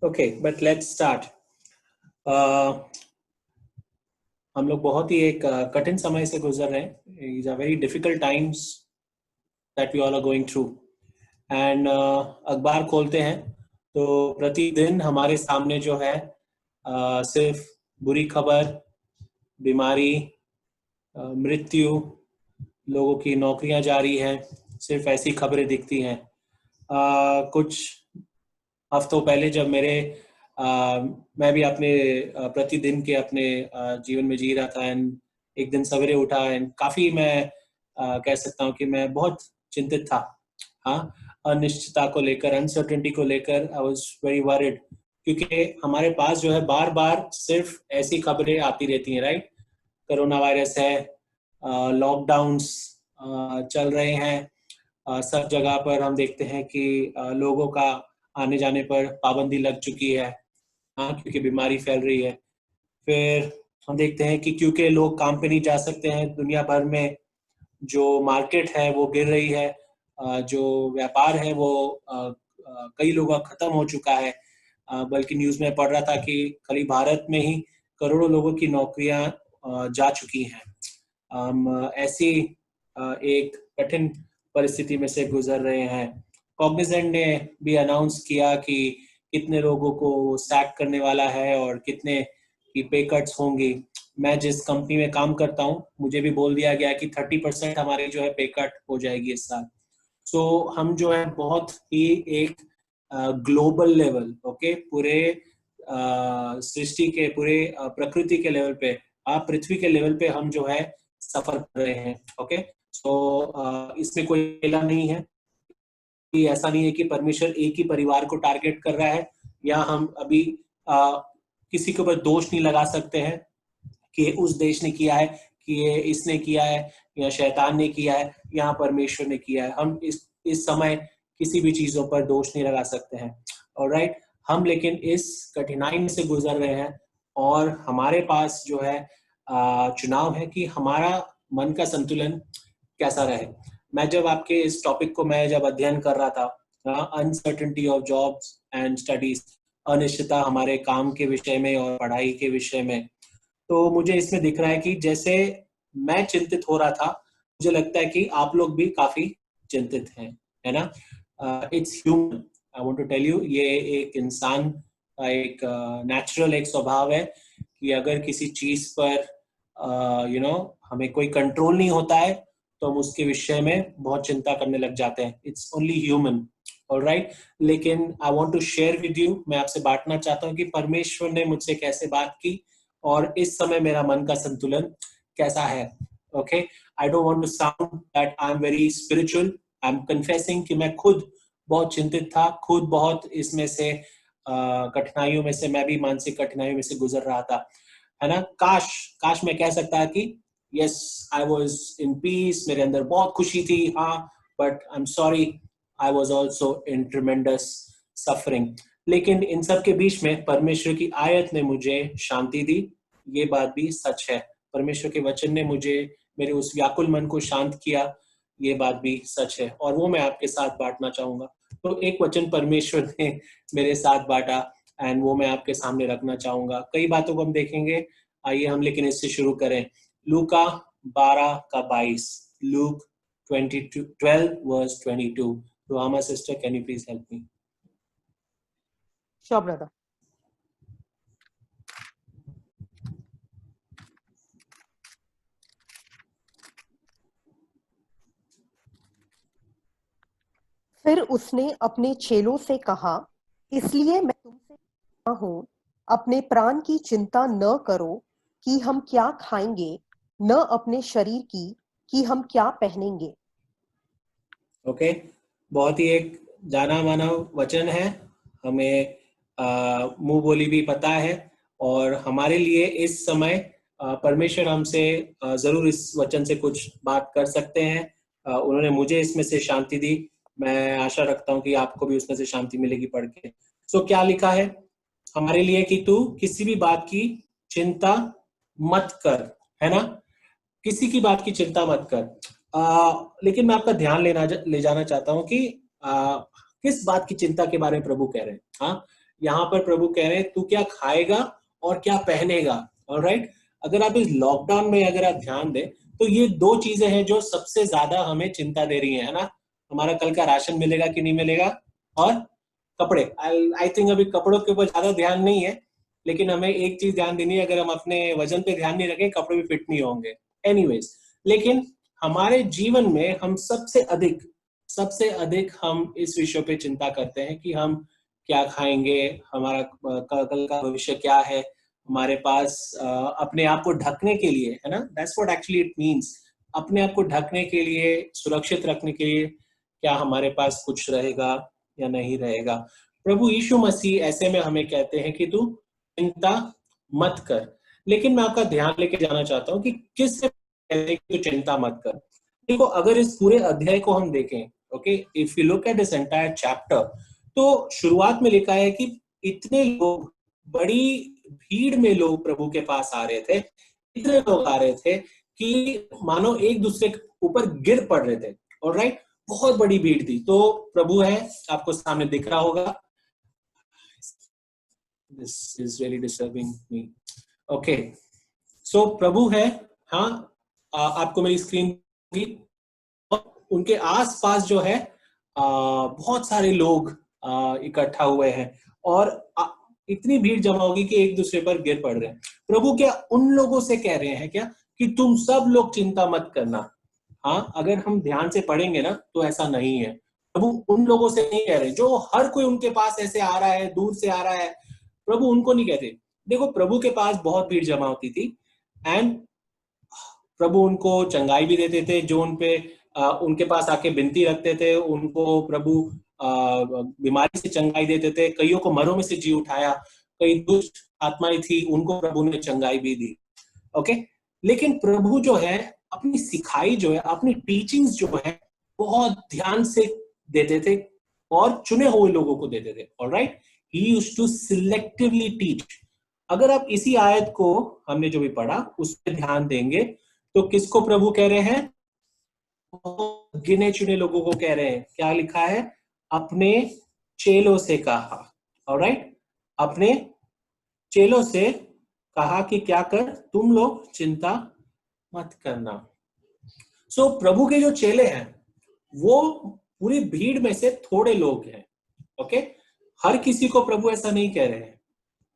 Okay, but let's start. हम लोग बहुत ही एक कठिन समय से गुजर रहे हैं। Is a very difficult times that we all are going through. And अखबार खोलते हैं तो प्रतिदिन हमारे सामने जो है सिर्फ बुरी खबर, बीमारी, मृत्यु, लोगों की नौकरियां जा रही हैं, सिर्फ ऐसी खबरें दिखती हैं। कुछ हफ्तों पहले जब मैं भी अपने प्रतिदिन के अपने जीवन में जी रहा था, एंड एक दिन सवेरे उठा एंड काफी मैं कह सकता हूँ कि मैं बहुत चिंतित था। हाँ, अनिश्चितता को लेकर, अनसर्टेनिटी को लेकर आई वाज वेरी वरिड, क्योंकि हमारे पास जो है बार बार सिर्फ ऐसी खबरें आती रहती हैं, राइट। कोरोना वायरस है, लॉकडाउन्स चल रहे हैं, सब जगह पर हम देखते हैं कि लोगों का आने जाने पर पाबंदी लग चुकी है, हाँ, क्योंकि बीमारी फैल रही है। फिर हम देखते हैं कि क्योंकि लोग काम पे नहीं जा सकते हैं, दुनिया भर में जो मार्केट है वो गिर रही है, जो व्यापार है वो कई लोगों का खत्म हो चुका है। बल्कि न्यूज़ में पढ़ रहा था कि खाली भारत में ही करोड़ों लोगों की नौकरियां जा चुकी हैं। हम ऐसी एक कठिन परिस्थिति में से गुजर रहे हैं। कॉग्निजेंट ने भी अनाउंस किया कि कितने लोगों को सैक करने वाला है और कितने की पे कट्स होंगी। मैं जिस कंपनी में काम करता हूँ, मुझे भी बोल दिया गया कि 30% हमारी जो है पे कट हो जाएगी इस साल। सो हम जो है बहुत ही एक ग्लोबल लेवल, ओके, पूरे सृष्टि के, पूरे प्रकृति के लेवल पे, आप पृथ्वी के लेवल पे हम जो है सफर कर रहे हैं। ओके, सो इसमें कोई अकेला नहीं है, कि ऐसा नहीं है कि परमेश्वर एक ही परिवार को टारगेट कर रहा है, या हम अभी किसी के ऊपर दोष नहीं लगा सकते हैं कि उस देश ने किया है, कि ये इसने किया है, या शैतान ने किया है, या परमेश्वर ने किया है। हम इस समय किसी भी चीजों पर दोष नहीं लगा सकते हैं। ऑलराइट, हम लेकिन इस कठिनाई से गुजर रहे हैं, और हमारे पास जो है चुनाव है कि हमारा मन का संतुलन कैसा रहे। मैं जब आपके इस टॉपिक को मैं जब अध्ययन कर रहा था, uncertainty of jobs and studies, अनिश्चितता हमारे काम के विषय में और पढ़ाई के विषय में, तो मुझे इसमें दिख रहा है कि जैसे मैं चिंतित हो रहा था, मुझे लगता है कि आप लोग भी काफी चिंतित हैं, है ना। It's human, I want to tell you, ये एक इंसान का एक नेचुरल एक स्वभाव है कि अगर किसी चीज पर हमें कोई कंट्रोल नहीं होता है तो हम उसके विषय में बहुत चिंता करने लग जाते हैं। It's only human, alright. लेकिन I want to share with you, मैं आपसे बांटना चाहता हूँ कि परमेश्वर ने मुझसे कैसे बात की और इस समय मेरा मन का संतुलन कैसा है। Okay, I don't want to sound that I am very spiritual, I am confessing कि मैं खुद बहुत चिंतित था, खुद बहुत इसमें से कठिनाइयों में से, मैं भी मानसिक कठिनाइयों में से गुजर रहा था, है ना। काश काश मैं कह सकता कि yes, I was in peace, मेरे अंदर बहुत खुशी थी, हाँ, but I am sorry, I was also in ट्रेमेंडस suffering. लेकिन इन सब के बीच में परमेश्वर की आयत ने मुझे शांति दी, ये बात भी सच है। परमेश्वर के वचन ने मुझे, मेरे उस व्याकुल मन को शांत किया, ये बात भी सच है, और वो मैं आपके साथ बांटना चाहूंगा। तो एक वचन परमेश्वर ने मेरे साथ बांटा, एंड वो मैं आपके सामने रखना चाहूंगा। कई बातों को हम देखेंगे, आइए हम लेकिन इससे शुरू करें। लूका 12 का 22, Luke 12 verse 22। Rohama sister, can you please help me? Sure, brother. फिर उसने अपने चेलों से कहा, इसलिए मैं तुमसे कहता हूं, अपने प्राण की चिंता न करो कि हम क्या खाएंगे, न अपने शरीर की कि हम क्या पहनेंगे। ओके, बहुत ही एक जाना माना वचन है, हमें मुंह बोली भी पता है, और हमारे लिए इस समय परमेश्वर हमसे जरूर इस वचन से कुछ बात कर सकते हैं। उन्होंने मुझे इसमें से शांति दी, मैं आशा रखता हूँ कि आपको भी उसमें से शांति मिलेगी पढ़ के। सो क्या लिखा है हमारे लिए कि तू किसी भी बात की चिंता मत कर, है ना। किसी की बात की चिंता मत कर। लेकिन मैं आपका ध्यान ले जाना चाहता हूँ कि किस बात की चिंता के बारे में प्रभु कह रहे हैं। हाँ, यहाँ पर प्रभु कह रहे हैं तू क्या खाएगा और क्या पहनेगा। ऑलराइट, अगर आप इस लॉकडाउन में अगर आप ध्यान दें तो ये दो चीजें हैं जो सबसे ज्यादा हमें चिंता दे रही है ना। हमारा कल का राशन मिलेगा कि नहीं मिलेगा, और कपड़े। आई थिंक अभी कपड़ों के ऊपर ज्यादा ध्यान नहीं है, लेकिन हमें एक चीज ध्यान देनी है, अगर हम अपने वजन पे ध्यान नहीं रखें कपड़े भी फिट नहीं होंगे। एनीवेज, लेकिन हमारे जीवन में हम सबसे अधिक हम इस विषय पे चिंता करते हैं कि हम क्या खाएंगे, हमारा कल का भविष्य क्या है, हमारे पास अपने आप को ढकने के लिए, है ना, that's what actually it means, अपने आप को ढकने के लिए, सुरक्षित रखने के लिए क्या हमारे पास कुछ रहेगा या नहीं रहेगा। प्रभु यीशु मसीह ऐसे में हमें कहते हैं कि तू चिंता मत कर। लेकिन मैं आपका ध्यान लेके जाना चाहता हूँ कि किससे कहते हैं कि तू चिंता मत कर। देखो, अगर इस पूरे अध्याय को हम देखें, okay, if you look at this entire chapter, तो शुरुआत में लिखा है कि इतने लोग, बड़ी भीड़ में लोग प्रभु के पास आ रहे थे, इतने लोग आ रहे थे कि मानो एक दूसरे के ऊपर गिर पड़ रहे थे। ऑलराइट, बहुत बड़ी भीड़ थी। तो प्रभु है, आपको सामने दिख रहा होगा, this is really disturbing me. Okay, so प्रभु है, हाँ, आपको मेरी स्क्रीन, उनके आसपास जो है बहुत सारे लोग इकट्ठा हुए हैं और इतनी भीड़ जमा होगी कि एक दूसरे पर गिर पड़ रहे हैं। प्रभु क्या उन लोगों से कह रहे हैं क्या कि तुम सब लोग चिंता मत करना? हाँ, अगर हम ध्यान से पढ़ेंगे ना तो ऐसा नहीं है। प्रभु उन लोगों से नहीं कह रहे जो हर कोई उनके पास ऐसे आ रहा है, दूर से आ रहा है। प्रभु उनको नहीं कहते। देखो, प्रभु के पास बहुत भीड़ जमा होती थी एंड प्रभु उनको चंगाई भी देते थे, जो उनके पास आके विनती रखते थे, उनको प्रभु बीमारी से चंगाई देते थे। कईयों को मरों में से जी उठाया, कई दुष्ट आत्माएं थी, उनको प्रभु ने चंगाई भी दी। ओके, लेकिन प्रभु जो है अपनी सिखाई जो है, अपनी टीचिंग्स जो है, बहुत ध्यान से देते थे और चुने हुए लोगों को देते थे। Alright, he used to selectively teach. अगर आप इसी आयत को, हमने जो भी पढ़ा, उस पर ध्यान देंगे तो किसको प्रभु कह रहे हैं? गिने चुने लोगों को कह रहे हैं। क्या लिखा है? अपने चेलों से कहा। ऑलराइट, अपने चेलों से कहा कि क्या कर, तुम लोग चिंता मत करना। सो प्रभु के जो चेले हैं वो पूरी भीड़ में से थोड़े लोग हैं। ओके, हर किसी को प्रभु ऐसा नहीं कह रहे हैं।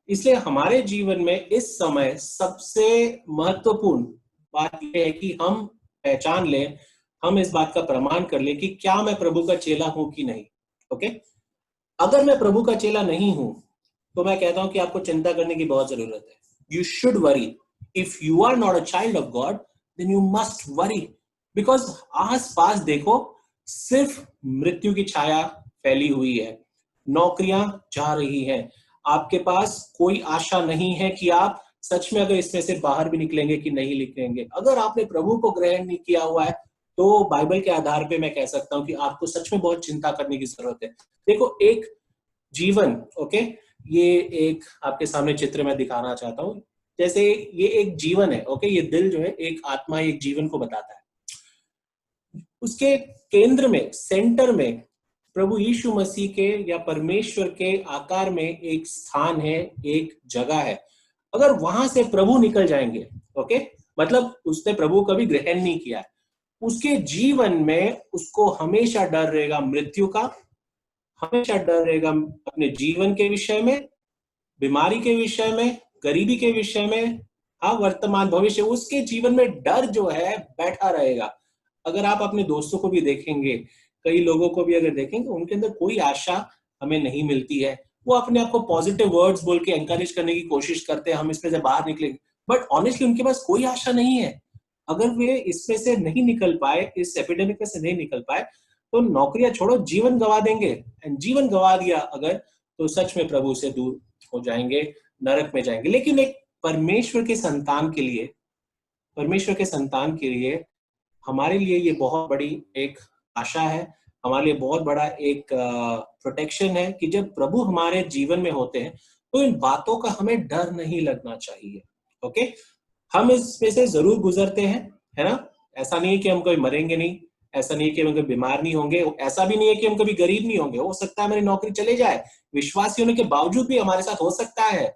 इसलिए हमारे जीवन में इस समय सबसे महत्वपूर्ण बात यह है कि हम पहचान लें, हम इस बात का प्रमाण कर ले कि क्या मैं प्रभु का चेला हूं कि नहीं। ओके, अगर मैं प्रभु का चेला नहीं हूं तो मैं कहता हूं कि आपको चिंता करने की बहुत जरूरत है। You should worry. If you are not a child of God then you must worry, because आस पास देखो सिर्फ मृत्यु की छाया फैली हुई है, नौकरियां जा रही हैं, आपके पास कोई आशा नहीं है कि आप सच में अगर इसमें से बाहर भी निकलेंगे कि नहीं निकलेंगे। अगर आपने प्रभु को ग्रहण नहीं किया हुआ है तो बाइबल के आधार पे मैं कह सकता हूं कि आपको सच में बहुत चिंता करने की जरूरत है। देखो, एक जीवन, ओके, ये एक आपके सामने चित्र में दिखाना चाहता हूं। जैसे ये एक जीवन है, ओके, ये दिल जो है, एक आत्मा एक जीवन को बताता है। उसके केंद्र में, सेंटर में प्रभु यीशु मसीह के या परमेश्वर के आकार में एक स्थान है, एक जगह है। अगर वहां से प्रभु निकल जाएंगे, ओके, मतलब उसने प्रभु कभी ग्रहण नहीं किया है, उसके जीवन में उसको हमेशा डर रहेगा मृत्यु का, हमेशा डर रहेगा अपने जीवन के विषय में, बीमारी के विषय में, गरीबी के विषय में, हाँ, वर्तमान भविष्य, उसके जीवन में डर जो है बैठा रहेगा। अगर आप अपने दोस्तों को भी देखेंगे, कई लोगों को भी अगर देखेंगे, उनके अंदर कोई आशा हमें नहीं मिलती है। वो अपने आप को पॉजिटिव वर्ड्स बोल के एनकरेज करने की कोशिश करते हैं, हम इसमें से बाहर निकलेंगे, बट ऑनेस्टली उनके पास कोई आशा नहीं है। अगर वे इसमें से नहीं निकल पाए, इस एपिडेमिक में से नहीं निकल पाए, तो नौकरियां छोड़ो, जीवन गवा देंगे। एंड जीवन गवा दिया अगर, तो सच में प्रभु से दूर हो जाएंगे, नरक में जाएंगे। लेकिन एक परमेश्वर के संतान के लिए, परमेश्वर के संतान के लिए, हमारे लिए ये बहुत बड़ी एक आशा है, हमारे लिए बहुत बड़ा एक प्रोटेक्शन है कि जब प्रभु हमारे जीवन में होते हैं तो इन बातों का हमें डर नहीं लगना चाहिए। ओके, हम इसमें से जरूर गुजरते हैं, है ना, ऐसा नहीं है कि हम कोई मरेंगे नहीं, ऐसा नहीं है कि हम कभी बीमार नहीं होंगे, ऐसा भी नहीं है कि हम कभी गरीब नहीं होंगे, हो सकता है हमारी नौकरी चले जाए, विश्वासी होने के बावजूद भी हमारे साथ हो सकता है।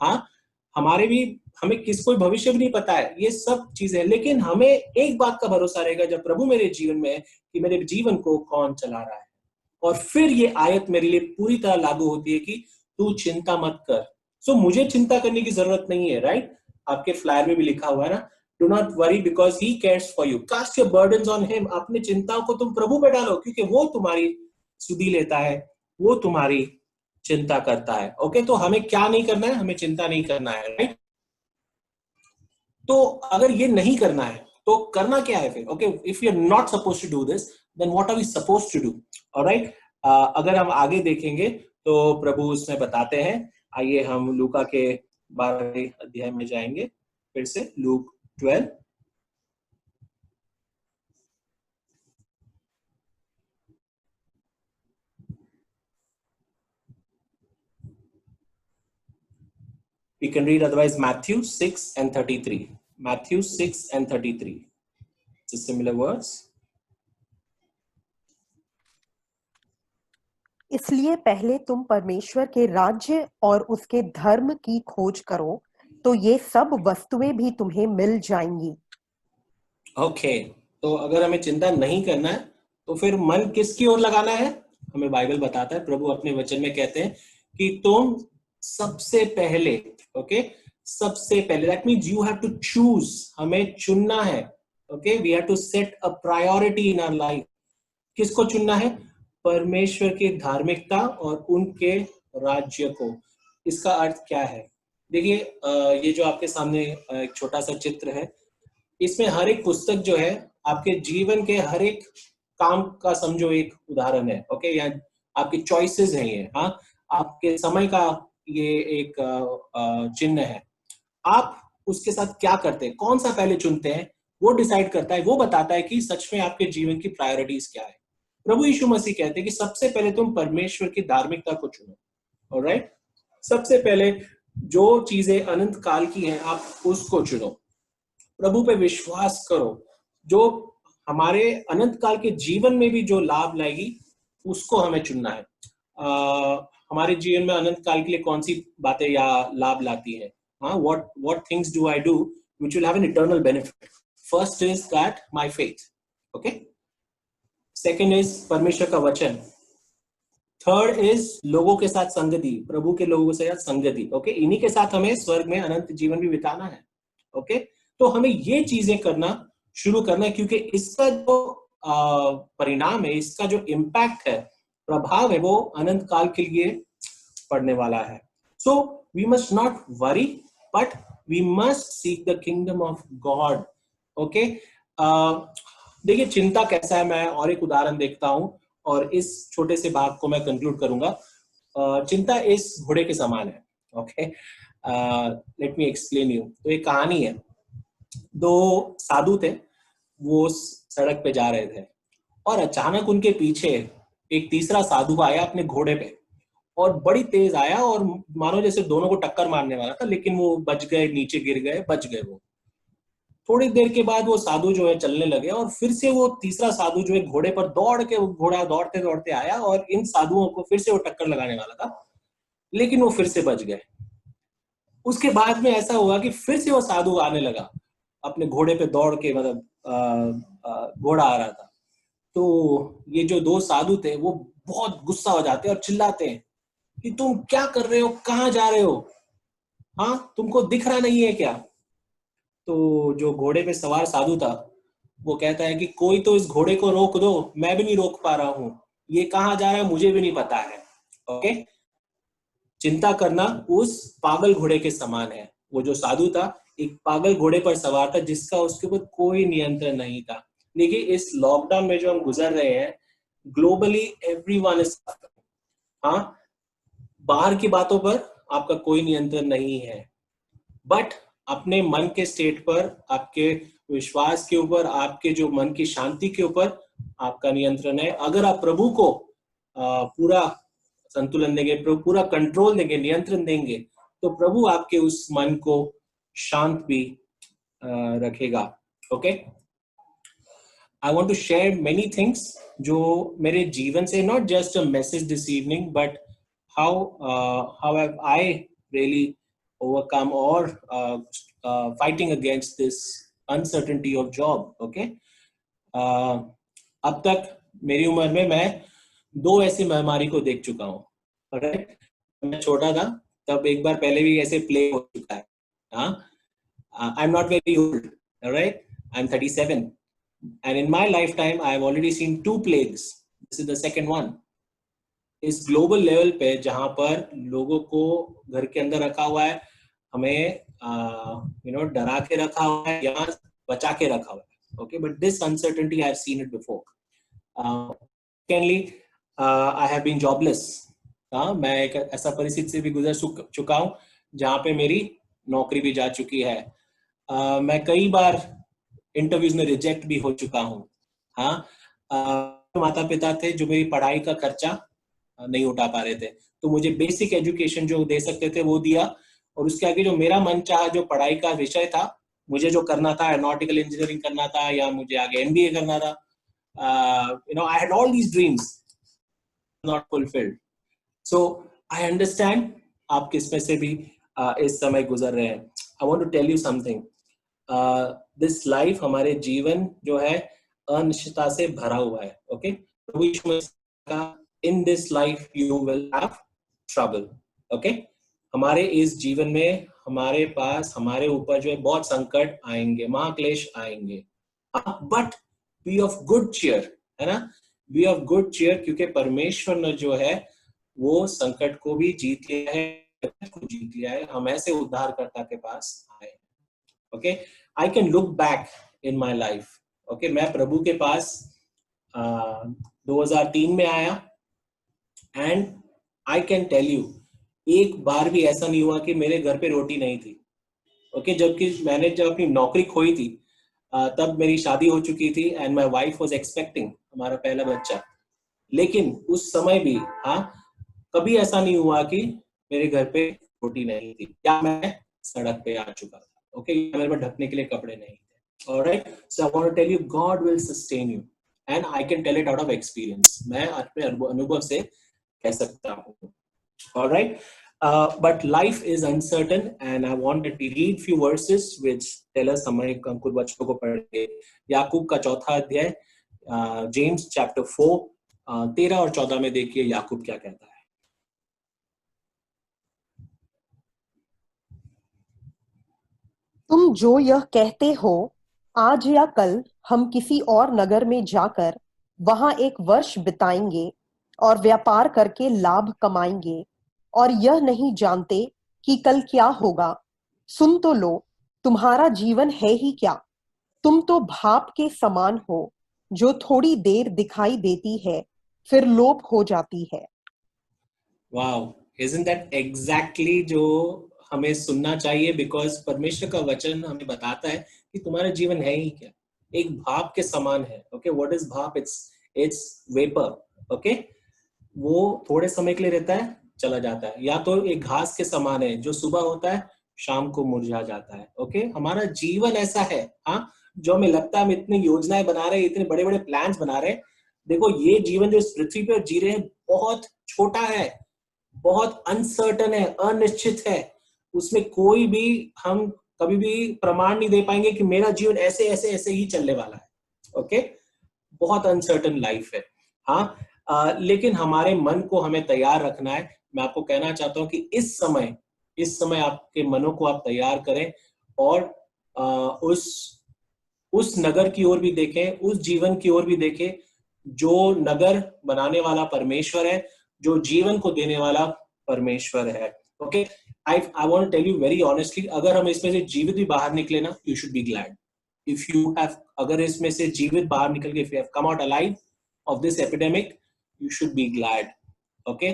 हाँ, हमारे भी, हमें किस कोई भविष्य भी नहीं पता है, ये सब चीजें। लेकिन हमें एक बात का भरोसा रहेगा जब प्रभु मेरे जीवन में है, कि मेरे जीवन को कौन चला रहा है। और फिर ये आयत मेरे लिए पूरी तरह लागू होती है कि तू चिंता मत कर। सो मुझे चिंता करने की जरूरत नहीं है, राइट? आपके फ्लायर में भी लिखा हुआ है ना, do not worry because he cares for you, cast your burdens on him. अपनी चिंताओं को तुम प्रभु पे डालो, क्योंकि वो तुम्हारी सुधि लेता है, वो तुम्हारी चिंता करता है। ओके, तो हमें क्या नहीं करना है? हमें चिंता नहीं करना है, राइट? तो अगर ये नहीं करना है तो करना क्या है फिर? Okay, if you are not suppose to do this, then what are we suppose to do? Alright, अगर हम आगे देखेंगे तो प्रभु उसमें बताते हैं। आइए हम लूका के 12वें अध्याय में जाएंगे, फिर से look 12। We can read otherwise Matthew 6 and 33. Matthew 6 and 33. It's a similar words. इसलिए पहले तुम परमेश्वर के राज्य और उसके धर्म की खोज करो, तो ये सब वस्तुएं भी तुम्हें मिल जाएंगी। ओके, तो अगर हमें चिंता नहीं करना है तो फिर मन किसकी ओर लगाना है? हमें बाइबल बताता है, प्रभु अपने वचन में कहते हैं कि तुम सबसे पहले, ओके, सबसे पहले, that means you have to choose, हमें चुनना है। Okay, we have to set a priority in our life. किसको चुनना है? परमेश्वर की धार्मिकता और उनके राज्य को। इसका अर्थ क्या है? देखिए, ये जो आपके सामने एक छोटा सा चित्र है, इसमें हर एक पुस्तक जो है आपके जीवन के हर एक काम का समझो एक उदाहरण है। ओके, या आपकी चॉइसेस हैं ये, हाँ, आपके समय का ये एक चिन्ह है। आप उसके साथ क्या करते हैं, कौन सा पहले चुनते हैं, वो डिसाइड करता है, वो बताता है कि सच में आपके जीवन की प्रायोरिटीज क्या है। प्रभु यीशु मसीह कहते हैं कि सबसे पहले तुम परमेश्वर की धार्मिकता को चुनो। ऑलराइट, सबसे पहले जो चीजें अनंत काल की हैं आप उसको चुनो, प्रभु पे विश्वास करो, जो हमारे अनंत काल के जीवन में भी जो लाभ लाएगी उसको हमें चुनना है। हमारे जीवन में अनंत काल के लिए कौन सी बातें या लाभ लाती है? हाँ, what things do I do which will have an eternal benefit? First is that my faith, okay? Second is परमेश्वर का वचन। थर्ड इज लोगों के साथ संगति, प्रभु के लोगों के साथ संगति। ओके, इन्हीं के साथ हमें स्वर्ग में अनंत जीवन भी बिताना है। ओके, तो हमें ये चीजें करना शुरू करना है, क्योंकि इसका जो परिणाम है, इसका जो इम्पैक्ट है, प्रभाव है, वो अनंत काल के लिए पड़ने वाला है। So we must not worry, but we must seek the kingdom of God. Okay, देखिए चिंता कैसा है, मैं और एक उदाहरण देखता हूं और इस छोटे से भाग को मैं कंक्लूड करूंगा। चिंता इस घोड़े के समान है। Okay, let me explain you. तो एक कहानी है, दो साधु थे, वो सड़क पे जा रहे थे और अचानक उनके पीछे एक तीसरा साधु आया अपने घोड़े पे, और बड़ी तेज आया और मानो जैसे दोनों को टक्कर मारने वाला था, लेकिन वो बच गए, नीचे गिर गए, बच गए वो। थोड़ी देर के बाद वो साधु जो है चलने लगे और फिर से वो तीसरा साधु जो है घोड़े पर दौड़ के, घोड़ा दौड़ते दौड़ते आया और इन साधुओं को फिर से वो टक्कर लगाने वाला था, लेकिन वो फिर से बच गए। उसके बाद में ऐसा हुआ कि फिर से वो साधु आने लगा अपने घोड़े पे दौड़ के, मतलब घोड़ा आ रहा था। तो ये जो दो साधु थे वो बहुत गुस्सा हो जाते हैं और चिल्लाते हैं कि तुम क्या कर रहे हो, कहाँ जा रहे हो, हाँ, तुमको दिख रहा नहीं है क्या? तो जो घोड़े पे सवार साधु था वो कहता है कि कोई तो इस घोड़े को रोक दो, मैं भी नहीं रोक पा रहा हूं, ये कहाँ जा रहा है मुझे भी नहीं पता है। ओके, चिंता करना उस पागल घोड़े के समान है। वो जो साधु था एक पागल घोड़े पर सवार था जिसका उसके ऊपर कोई नियंत्रण नहीं था। देखिए इस लॉकडाउन में जो हम गुजर रहे हैं, ग्लोबली एवरीवन इज, हाँ, बाहर की बातों पर आपका कोई नियंत्रण नहीं है, बट अपने मन के स्टेट पर, आपके विश्वास के ऊपर, आपके जो मन की शांति के ऊपर आपका नियंत्रण है। अगर आप प्रभु को पूरा संतुलन देंगे, पूरा कंट्रोल देंगे, नियंत्रण देंगे, तो प्रभु आपके उस मन को शांत भी रखेगा। Okay, I want to share many things जो मेरे जीवन से, not just a message this evening, but how have I really overcome or fighting against this uncertainty of job. Okay. अब तक मेरी उम्र में मैं 2 ऐसी महामारी को देख चुका हूँ. राइट. मैं छोटा था तब एक बार पहले भी ऐसे प्ले हो चुका है. हाँ. I am not very old. Right. I am 37. And in my lifetime, I have already seen 2 plagues. This is the second one. इस ग्लोबल लेवल पे जहां पर लोगों को घर के अंदर रखा हुआ है, हमें डरा के रखा हुआ है या बचा के रखा हुआ है. Okay, but this uncertainty I have seen it before. Secondly, I have been jobless. मैं एक ऐसा परिस्थिति से भी गुजर चुका हूं जहां पे मेरी नौकरी भी जा चुकी है. मैं कई बार इंटरव्यूज में रिजेक्ट भी हो चुका हूँ. हाँ. माता पिता थे जो मेरी पढ़ाई का खर्चा नहीं उठा पा रहे थे, तो मुझे बेसिक एजुकेशन जो दे सकते थे वो दिया, और उसके आगे जो मेरा मन चाहा जो पढ़ाई का विषय था, मुझे जो करना था, एरोनॉटिकल इंजीनियरिंग करना था या मुझे आगे एमबीए करना था, I had all these dreams not fulfilled. So I understand आप किस में से भी इस समय गुजर रहे हैं. I want to tell you something. This life, हमारे जीवन जो है अनिश्चितता से भरा हुआ है. ओके. प्रभु यीशु मसीह का in this life you will have trouble. Okay. हमारे इस जीवन में हमारे पास, हमारे ऊपर जो है बहुत संकट आएंगे, महाक्लेश आएंगे, but be of good cheer. है ना. बी ऑफ गुड चीयर, क्योंकि परमेश्वर ने जो है वो संकट को भी जीत लिया है, को जीत लिया है. हम ऐसे उद्धारकर्ता के पास आए. Okay. I can look back in my life. Okay. मैं प्रभु के पास 2003 में आया, and I can tell you, एक बार भी ऐसा नहीं हुआ कि मेरे घर पे रोटी नहीं थी. ओके. जबकि मैंने जब अपनी नौकरी खोई थी तब मेरी शादी हो चुकी थी, and my wife was expecting हमारा पहला बच्चा. लेकिन उस समय भी कभी ऐसा नहीं हुआ कि मेरे घर पे रोटी नहीं थी या मैं सड़क पे आ चुका था. ओके. मेरे पास ढकने के लिए कपड़े नहीं थे. Alright. So I want to tell you, God will sustain you, and I can tell it out of experience. मैं अपने अनुभव से कह सकता हूँ. Alright. But life is uncertain, and I wanted to read few verses which tell us. हमारे कुछ बच्चों को पढ़े याकूब का 4था अध्याय, जेम्स चैप्टर 4 13 और 14 में देखिए याकूब क्या कहता है. तुम जो यह कहते हो, आज या कल हम किसी और नगर में जाकर वहां एक वर्ष बिताएंगे और व्यापार करके लाभ कमाएंगे, और यह नहीं जानते कि कल क्या होगा. सुन तो लो, तुम्हारा जीवन है ही क्या. तुम तो भाप के समान हो जो थोड़ी देर दिखाई देती है, फिर लोप हो जाती है. वाओ. Isn't that exactly जो हमें सुनना चाहिए? बिकॉज परमेश्वर का वचन हमें बताता है कि तुम्हारा जीवन है ही क्या, एक भाप के समान है. ओके. व्हाट इज भाप? It's vapour. ओके. वो थोड़े समय के लिए रहता है, चला जाता है. या तो एक घास के समान है जो सुबह होता है, शाम को मुरझा जाता है. ओके. हमारा जीवन ऐसा है. हाँ. जो हमें लगता है हम इतनी योजनाएं बना रहे हैं, इतने बड़े बड़े प्लान्स बना रहे हैं. देखो, ये जीवन जो इस पृथ्वी पर जी रहे हैं बहुत छोटा है, बहुत अनसर्टन है, अनिश्चित है. उसमें कोई भी, हम कभी भी प्रमाण नहीं दे पाएंगे कि मेरा जीवन ऐसे ऐसे ऐसे ही चलने वाला है. ओके. बहुत अनसर्टन लाइफ है. हाँ. लेकिन हमारे मन को हमें तैयार रखना है. मैं आपको कहना चाहता हूं कि इस समय आपके मनों को आप तैयार करें, और उस नगर की ओर भी देखें, उस जीवन की ओर भी देखें जो नगर बनाने वाला परमेश्वर है, जो जीवन को देने वाला परमेश्वर है. Okay. I want to tell you very honestly, अगर हम इसमें से जीवित भी बाहर निकले ना, you should be glad. If you have, अगर इसमें से जीवित बाहर निकल के, if you have come out alive of this epidemic, you should be glad. Okay.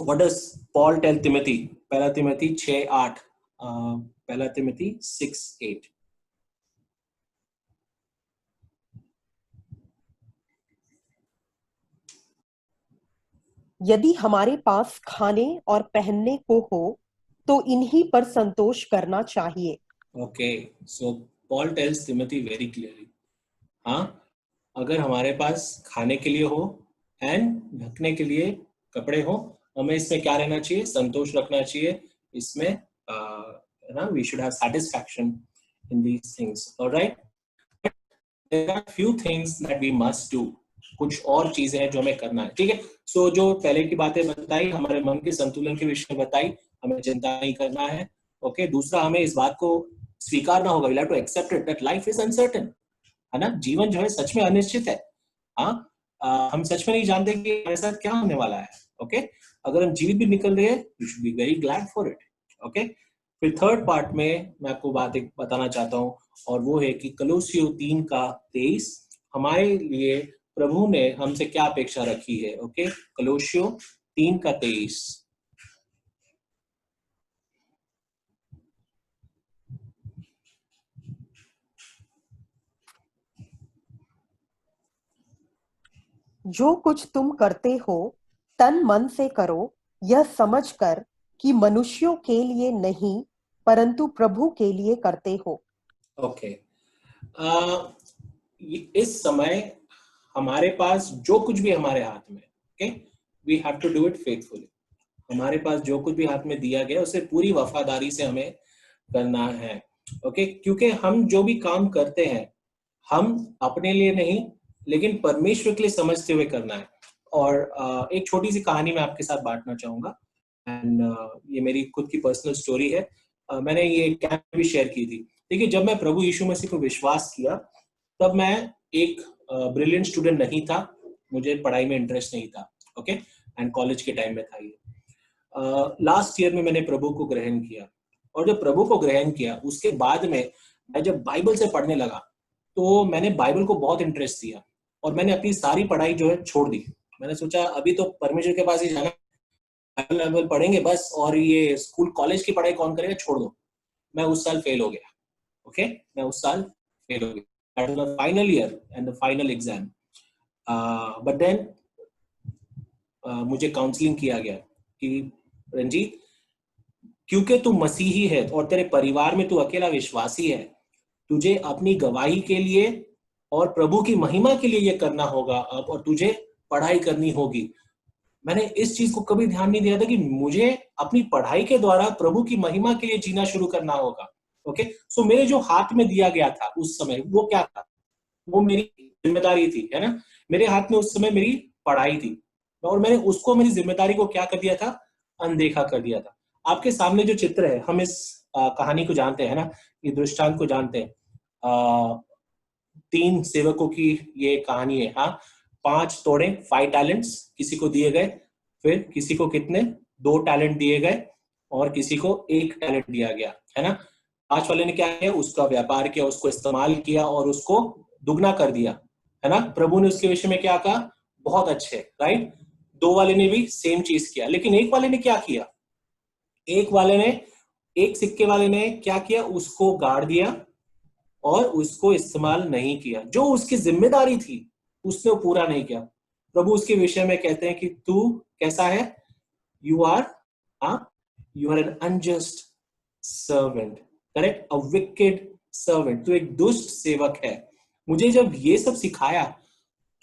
What does Paul tell Timothy? पहला तिमोथी 6:8. पहला तिमोथी 6:8. यदि हमारे पास खाने और पहनने को हो तो इन्हीं पर संतोष करना चाहिए. Okay. So Paul tells Timothy very clearly, हाँ, अगर हमारे पास खाने के लिए हो एंड ढकने के लिए कपड़े हो, हमें इसमें क्या रहना चाहिए, संतोष रखना चाहिए इसमें, है ना, we should have satisfaction in these things, alright. There are few things that we must do, कुछ और चीजें हैं जो हमें करना है, ठीक है। सो जो पहले की बातें बताई, हमारे मन के संतुलन के विषय में बताई, हमें चिंता नहीं करना है, ओके। दूसरा, हमें इस बात को स्वीकारना होगा, we have to accept it that life is uncertain, है ना, जीवन जो है सच में अनिश्चित है। हाँ, हम सच में नहीं जानते कि हमारे साथ क्या होने वाला है, ओके। अगर हम जीवित भी निकल रहे हैं, you should be very glad for it, okay. फिर थर्ड पार्ट में मैं आपको बात एक बताना चाहता हूँ, और वो है कि कलोसियो 3:23 हमारे लिए प्रभु ने हमसे क्या अपेक्षा रखी है, ओके। कलोसियो 3:23। जो कुछ तुम करते हो तन मन से करो, यह समझकर कि मनुष्यों के लिए नहीं परंतु प्रभु के लिए करते हो। ओके, इस समय हमारे पास जो कुछ भी हमारे हाथ में, okay, we have to do it faithfully. हमारे पास जो कुछ भी हाथ में दिया गया उसे पूरी वफादारी से हमें करना है, ओके। क्योंकि हम जो भी काम करते हैं, हम अपने लिए नहीं लेकिन परमेश्वर के लिए समझते हुए करना है। और एक छोटी सी कहानी मैं आपके साथ बांटना चाहूंगा, एंड ये मेरी खुद की पर्सनल स्टोरी है। मैंने ये कैंप भी शेयर की थी। देखिए, जब मैं प्रभु यीशु मसीह को विश्वास किया, तब मैं एक ब्रिलियंट स्टूडेंट नहीं था, मुझे पढ़ाई में इंटरेस्ट नहीं था, ओके, एंड कॉलेज के टाइम में था ये। लास्ट ईयर में मैंने प्रभु को ग्रहण किया, और जब प्रभु को ग्रहण किया उसके बाद में मैं जब बाइबल से पढ़ने लगा, तो मैंने बाइबल को बहुत इंटरेस्ट दिया, और मैंने अपनी सारी पढ़ाई जो है छोड़ दी। मैंने सोचा अभी तो परमेश्वर के पास ही जाना, बाइबल पढ़ेंगे बस, और ये स्कूल कॉलेज की पढ़ाई कौन करेगा, छोड़ दो। मैं उस साल फेल हो गया, ओके, मैं उस साल फेल हो गया, that was the final year and the final exam. But then मुझे काउंसलिंग किया गया कि रंजीत, क्योंकि तू मसीही है और तेरे परिवार में तू अकेला विश्वासी है, तुझे अपनी गवाही के लिए और प्रभु की महिमा के लिए ये करना होगा अब, और तुझे पढ़ाई करनी होगी। मैंने इस चीज को कभी ध्यान नहीं दिया था कि मुझे अपनी पढ़ाई के द्वारा प्रभु की महिमा के लिए जीना शुरू करना होगा, ओके। सो मेरे जो हाथ में दिया गया था उस समय, वो क्या था, वो मेरी जिम्मेदारी थी, है ना। मेरे हाथ में उस समय मेरी पढ़ाई थी, और मैंने उसको, मेरी जिम्मेदारी को क्या कर दिया था, अनदेखा कर दिया था। आपके सामने जो चित्र है, हम इस कहानी को जानते हैं ना, ये दृष्टांत को जानते हैं। 3 सेवकों की ये कहानी है, हाँ। 5 तोड़े, 5 टैलेंट्स किसी को दिए गए, फिर किसी को कितने, 2 टैलेंट दिए गए, और किसी को 1 टैलेंट दिया गया, है ना। 5 वाले ने क्या किया, उसका व्यापार किया, उसको इस्तेमाल किया और उसको दुगना कर दिया, है ना। प्रभु ने उसके विषय में क्या कहा, बहुत अच्छे, राइट। 2 वाले ने भी सेम चीज किया, लेकिन 1 वाले ने क्या किया, एक वाले ने, एक सिक्के वाले ने क्या किया, उसको गाड़ दिया और उसको इस्तेमाल नहीं किया। जो उसकी जिम्मेदारी थी उसने वो पूरा नहीं किया। प्रभु उसके विषय में कहते हैं कि तू कैसा है, you are, you are an unjust servant, correct, a wicked servant, तो एक दुष्ट सेवक है। मुझे जब ये सब सिखाया,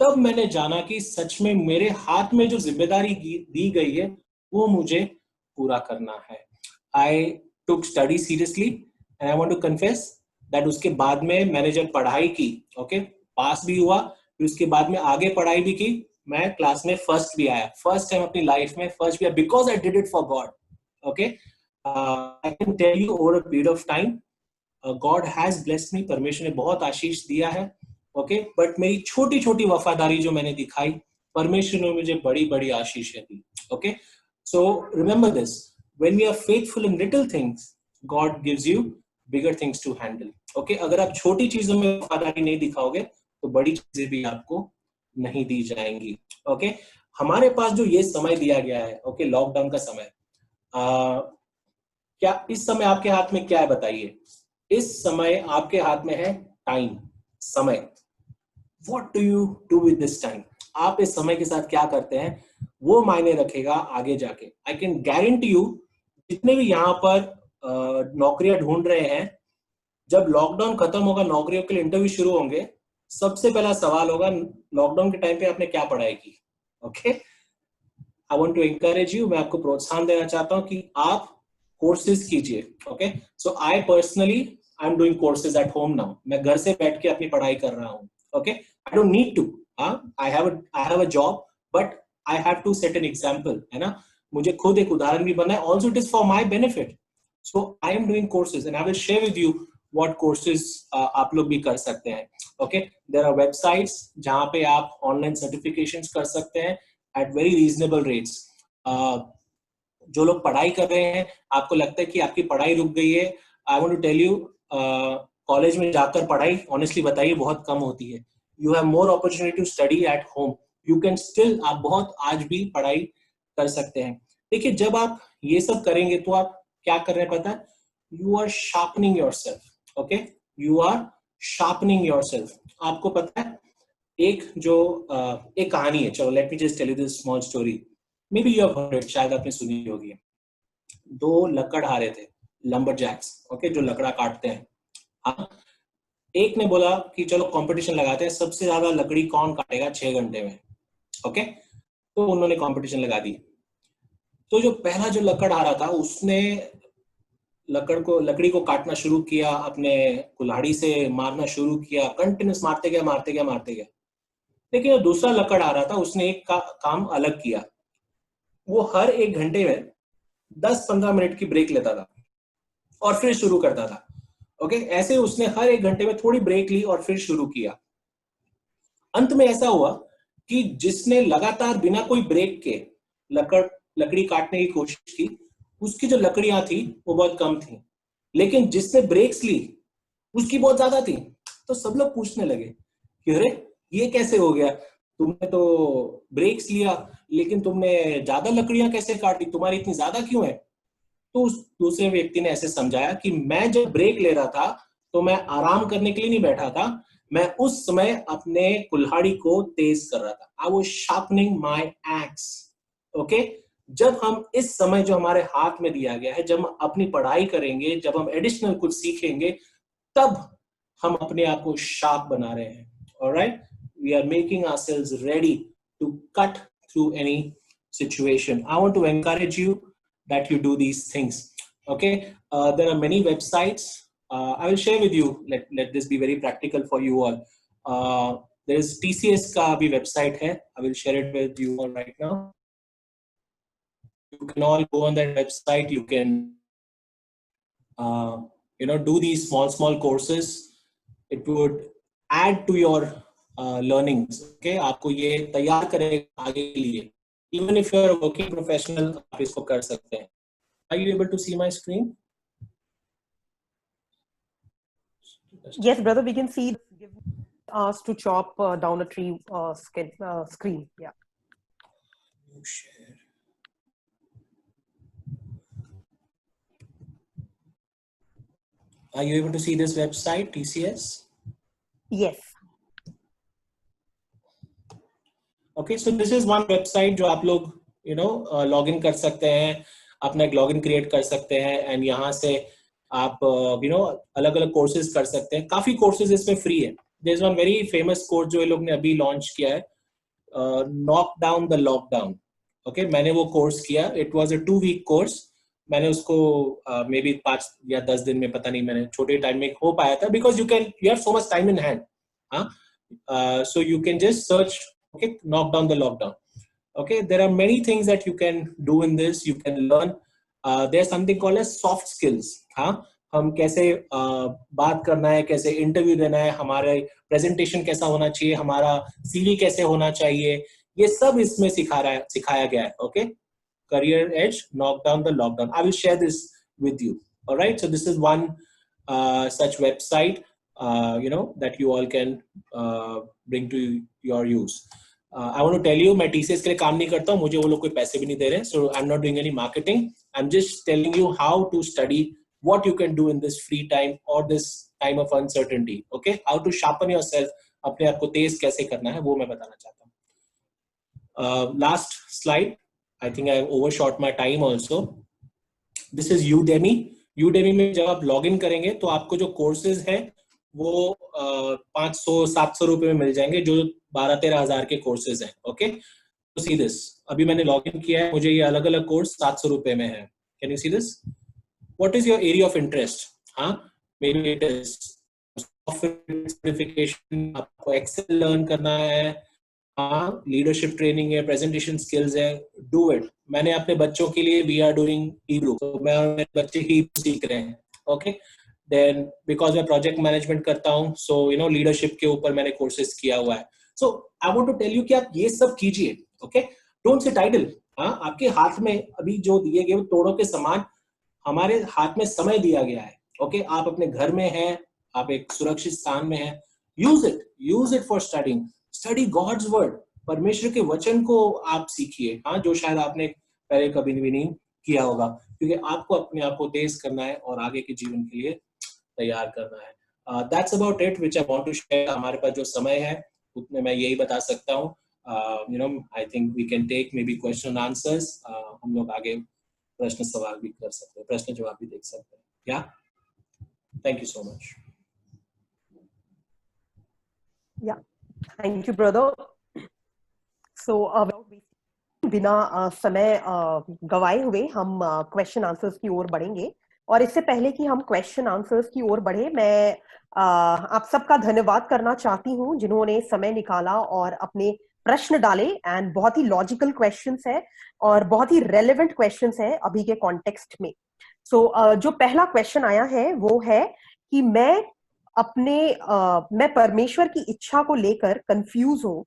तब मैंने जाना कि सच में मेरे हाथ में जो जिम्मेदारी दी गई है, वो मुझे पूरा करना है। I took study seriously, and I want to confess that उसके बाद में मैंने जब पढ़ाई की, ओके, पास भी हुआ, फिर उसके बाद में आगे पढ़ाई भी की, मैं क्लास में फर्स्ट भी आया, फर्स्ट टाइम अपनी लाइफ में फर्स्ट भी आया, because I did it for God, okay. I can tell you over a period of time, God has blessed me, परमेश्वर ने बहुत आशीष दिया है, ओके। बट मेरी छोटी छोटी वफादारी जो मैंने दिखाई, परमेश्वर ने मुझे बड़ी बड़ी आशीषें दी, okay. So remember this, when we are faithful in little things, God gives you bigger things to handle, okay. अगर आप छोटी चीजों में वफादारी नहीं दिखाओगे, तो बड़ी चीजें भी आपको नहीं दी जाएंगी, ओके। हमारे पास जो ये समय दिया गया है, ओके, लॉकडाउन का समय, क्या इस समय आपके हाथ में क्या है, बताइए। इस समय आपके हाथ में है टाइम, समय। What do you do with this time? आप इस समय के साथ क्या करते हैं, वो मायने रखेगा आगे जाके। आई कैन गारंटी यू, जितने भी यहाँ पर नौकरियां ढूंढ रहे हैं, जब लॉकडाउन खत्म होगा, नौकरियों के लिए इंटरव्यू शुरू होंगे, सबसे पहला सवाल होगा लॉकडाउन के टाइम पे आपने क्या पढ़ाई की. Okay, I want to encourage you, मैं आपको प्रोत्साहन देना चाहता हूँ कि आप कोर्सेज कीजिए. Okay, so I personally I am doing courses at home now. मैं घर से बैठ के अपनी पढ़ाई कर रहा हूँ. Okay, I don't need to, I have a job, but I have to set an example, है ना. मुझे खुद एक उदाहरण भी बनना है. Also it is for my benefit. So I am doing courses and I will share with you what courses आप लोग भी कर सकते हैं. ओके, देयर आर वेबसाइट्स जहां पे आप ऑनलाइन सर्टिफिकेशंस कर सकते हैं at very reasonable rates. जो लोग पढ़ाई कर रहे हैं, आपको लगता है कि आपकी पढ़ाई रुक गई है, I want to tell you, college में जाकर पढ़ाई ऑनेस्टली बताइए बहुत कम होती है. You have more opportunity to study at home. You can still, आप बहुत आज भी पढ़ाई कर सकते हैं. देखिए, जब आप ये सब करेंगे तो आप क्या कर रहे हैं पता है, you are sharpening yourself. Okay, you are sharpening yourself. आपको पता है एक जो एक कहानी है, चलो let me just tell you this small story, maybe you have heard it, शायद आपने सुनी होगी. दो लकड़हारे थे, लंबरजैक्स, ओके, जो लकड़ा काटते हैं. हाँ, एक ने बोला कि चलो कंपटीशन लगाते हैं, सबसे ज्यादा लकड़ी कौन काटेगा 6 घंटे में. ओके, तो उन्होंने कंपटीशन लगा दी. तो जो पहला जो लकड़हारा था उसने लकड़ी को काटना शुरू किया, अपने कुल्हाड़ी से मारना शुरू किया, कंटिन्यूस मारते गया मारते गया मारते गया. लेकिन जो दूसरा लकड़ आ रहा था उसने एक काम अलग किया. वो हर 1 घंटे में 10-15 मिनट की ब्रेक लेता था और फिर शुरू करता था. ओके, ऐसे उसने हर 1 घंटे में थोड़ी ब्रेक ली और फिर शुरू किया. अंत में ऐसा हुआ कि जिसने लगातार बिना कोई ब्रेक के लकड़ी काटने की कोशिश की, उसकी जो लकड़ियां थी वो बहुत कम थी, लेकिन जिसने ब्रेक्स ली उसकी बहुत ज्यादा थी. तो सब लोग पूछने लगे कि अरे ये कैसे हो गया, तुमने तो ब्रेक्स लिया लेकिन तुमने ज्यादा लकड़ियां कैसे काटी, तुम्हारी इतनी ज्यादा क्यों है. तो उस दूसरे व्यक्ति ने ऐसे समझाया कि मैं जब ब्रेक ले रहा था तो मैं आराम करने के लिए नहीं बैठा था, मैं उस समय अपने कुल्हाड़ी को तेज कर रहा था. I was sharpening my ex. Okay, जब हम इस समय जो हमारे हाथ में दिया गया है, जब हम अपनी पढ़ाई करेंगे, जब हम एडिशनल कुछ सीखेंगे, तब हम अपने आप को शार्प बना रहे हैं. Alright, we are making ourselves ready to cut through any situation. I want to encourage you that you do these things. Okay, there are many websites. I will share with you. Let this be very practical for you all. There is TCS का भी website है. I will share it with you all right now. You can all go on that website. You can do these small courses. It would add to your learnings. Okay, आपको ये तैयार करेगा आगे के लिए. Even if you are a working professional, आप इसको कर सकते हैं. Are you able to see my screen? Yes, brother, we can see. Asked to chop down a tree screen. Yeah. Share. Are you able to see this website, TCS? Yes. Okay, so this is one website जो आप लोग log in कर सकते हैं, अपना एक log in create कर सकते हैं, एंड यहाँ से आप अलग अलग कोर्सेज कर सकते हैं. काफी कोर्सेज इसमें फ्री है. There is one very famous course जो ये लोग ने अभी लॉन्च किया है, knock down the lockdown. Okay, मैंने वो कोर्स किया. It was a 2 week course. मैंने उसको मे बी 5 या 10 दिन में, पता नहीं, मैंने छोटे टाइम में हो पाया था, because you have so much time in hand. So you can just search, okay, knock down the lockdown. Okay, there are many things that you can do in this. You can learn. There's something called as soft skills. हाँ, हम कैसे बात करना है, कैसे interview देना है, हमारे प्रेजेंटेशन कैसा होना चाहिए, हमारा सीवी कैसे होना चाहिए, ये सब इसमें सिखाया गया है. Okay, career edge, knock down the lockdown. I will share this with you. All right, so this is one such website that you all can bring to your use. I want to tell you, मैं TCS के लिए काम नहीं करता हूँ, मुझे वो लोग कोई पैसे भी नहीं दे रहे हैं. So I'm not doing any marketing. I'm just telling you how to study, what you can do in this free time or this time of uncertainty. Okay, how to sharpen yourself, अपने आप को तेज कैसे करना है, वो मैं बताना चाहता हूँ. Last slide. I think I overshot my time also. This is Udemy. Udemy में जब आप लॉग इन करेंगे तो आपको जो कोर्सेज हैं वो 500-700 रुपए में मिल जाएंगे, जो 12-13 हजार के कोर्सेज हैं. ओके, तो सी दिस, अभी मैंने लॉग इन किया है, मुझे ये अलग अलग कोर्स 700 रुपए में है. Can you see this? What is your area of interest? हाँ, maybe it is software certification, आपको एक्सेल लर्न करना है, हाँ, लीडरशिप ट्रेनिंग है, प्रेजेंटेशन स्किल्स है, डू इट. मैंने अपने बच्चों के लिए वी आर डूइंग ईब्रू, तो मैं और मेरे बच्चे ही सीख रहे हैं. ओके, देन बिकॉज मैं प्रोजेक्ट मैनेजमेंट करता हूँ, सो यू नो लीडरशिप के ऊपर मैंने कोर्सेज किया हुआ है. So I want to tell you कि आप ये सब कीजिए. Okay, don't sit idle. हाँ, आपके हाथ में अभी जो दिए गए तोड़ों के समान हमारे हाथ में समय दिया गया है. ओके, आप अपने घर में हैं, आप एक सुरक्षित स्थान में हैं, use it for studying. Study God's word, परमेश्वर के वचन को आप सीखिए, हाँ, जो शायद आपने पहले कभी भी नहीं किया होगा, क्योंकि आपको अपने आप को तेज करना है और आगे के जीवन के लिए तैयार करना है. That's about it which I want to share. हमारे पास जो समय है उतने मैं यही बता सकता हूँ. You know, I think we can take maybe question answers. हम लोग आगे प्रश्न सवाल भी कर सकते हैं, प्रश्न जवाब भी देख सकते हैं. या थैंक यू सो मच. या थैंक यू ब्रदर. सो बिना समय गवाए हुए हम क्वेश्चन आंसर्स की ओर बढ़ेंगे. और इससे पहले कि हम क्वेश्चन आंसर्स की ओर बढ़े, मैं आप सबका धन्यवाद करना चाहती हूँ जिन्होंने समय निकाला और अपने प्रश्न डाले. एंड बहुत ही लॉजिकल क्वेश्चंस है और बहुत ही रेलेवेंट क्वेश्चंस है अभी के कॉन्टेक्स्ट में. सो जो पहला क्वेश्चन आया है वो है कि मैं परमेश्वर की इच्छा को लेकर कंफ्यूज हूँ,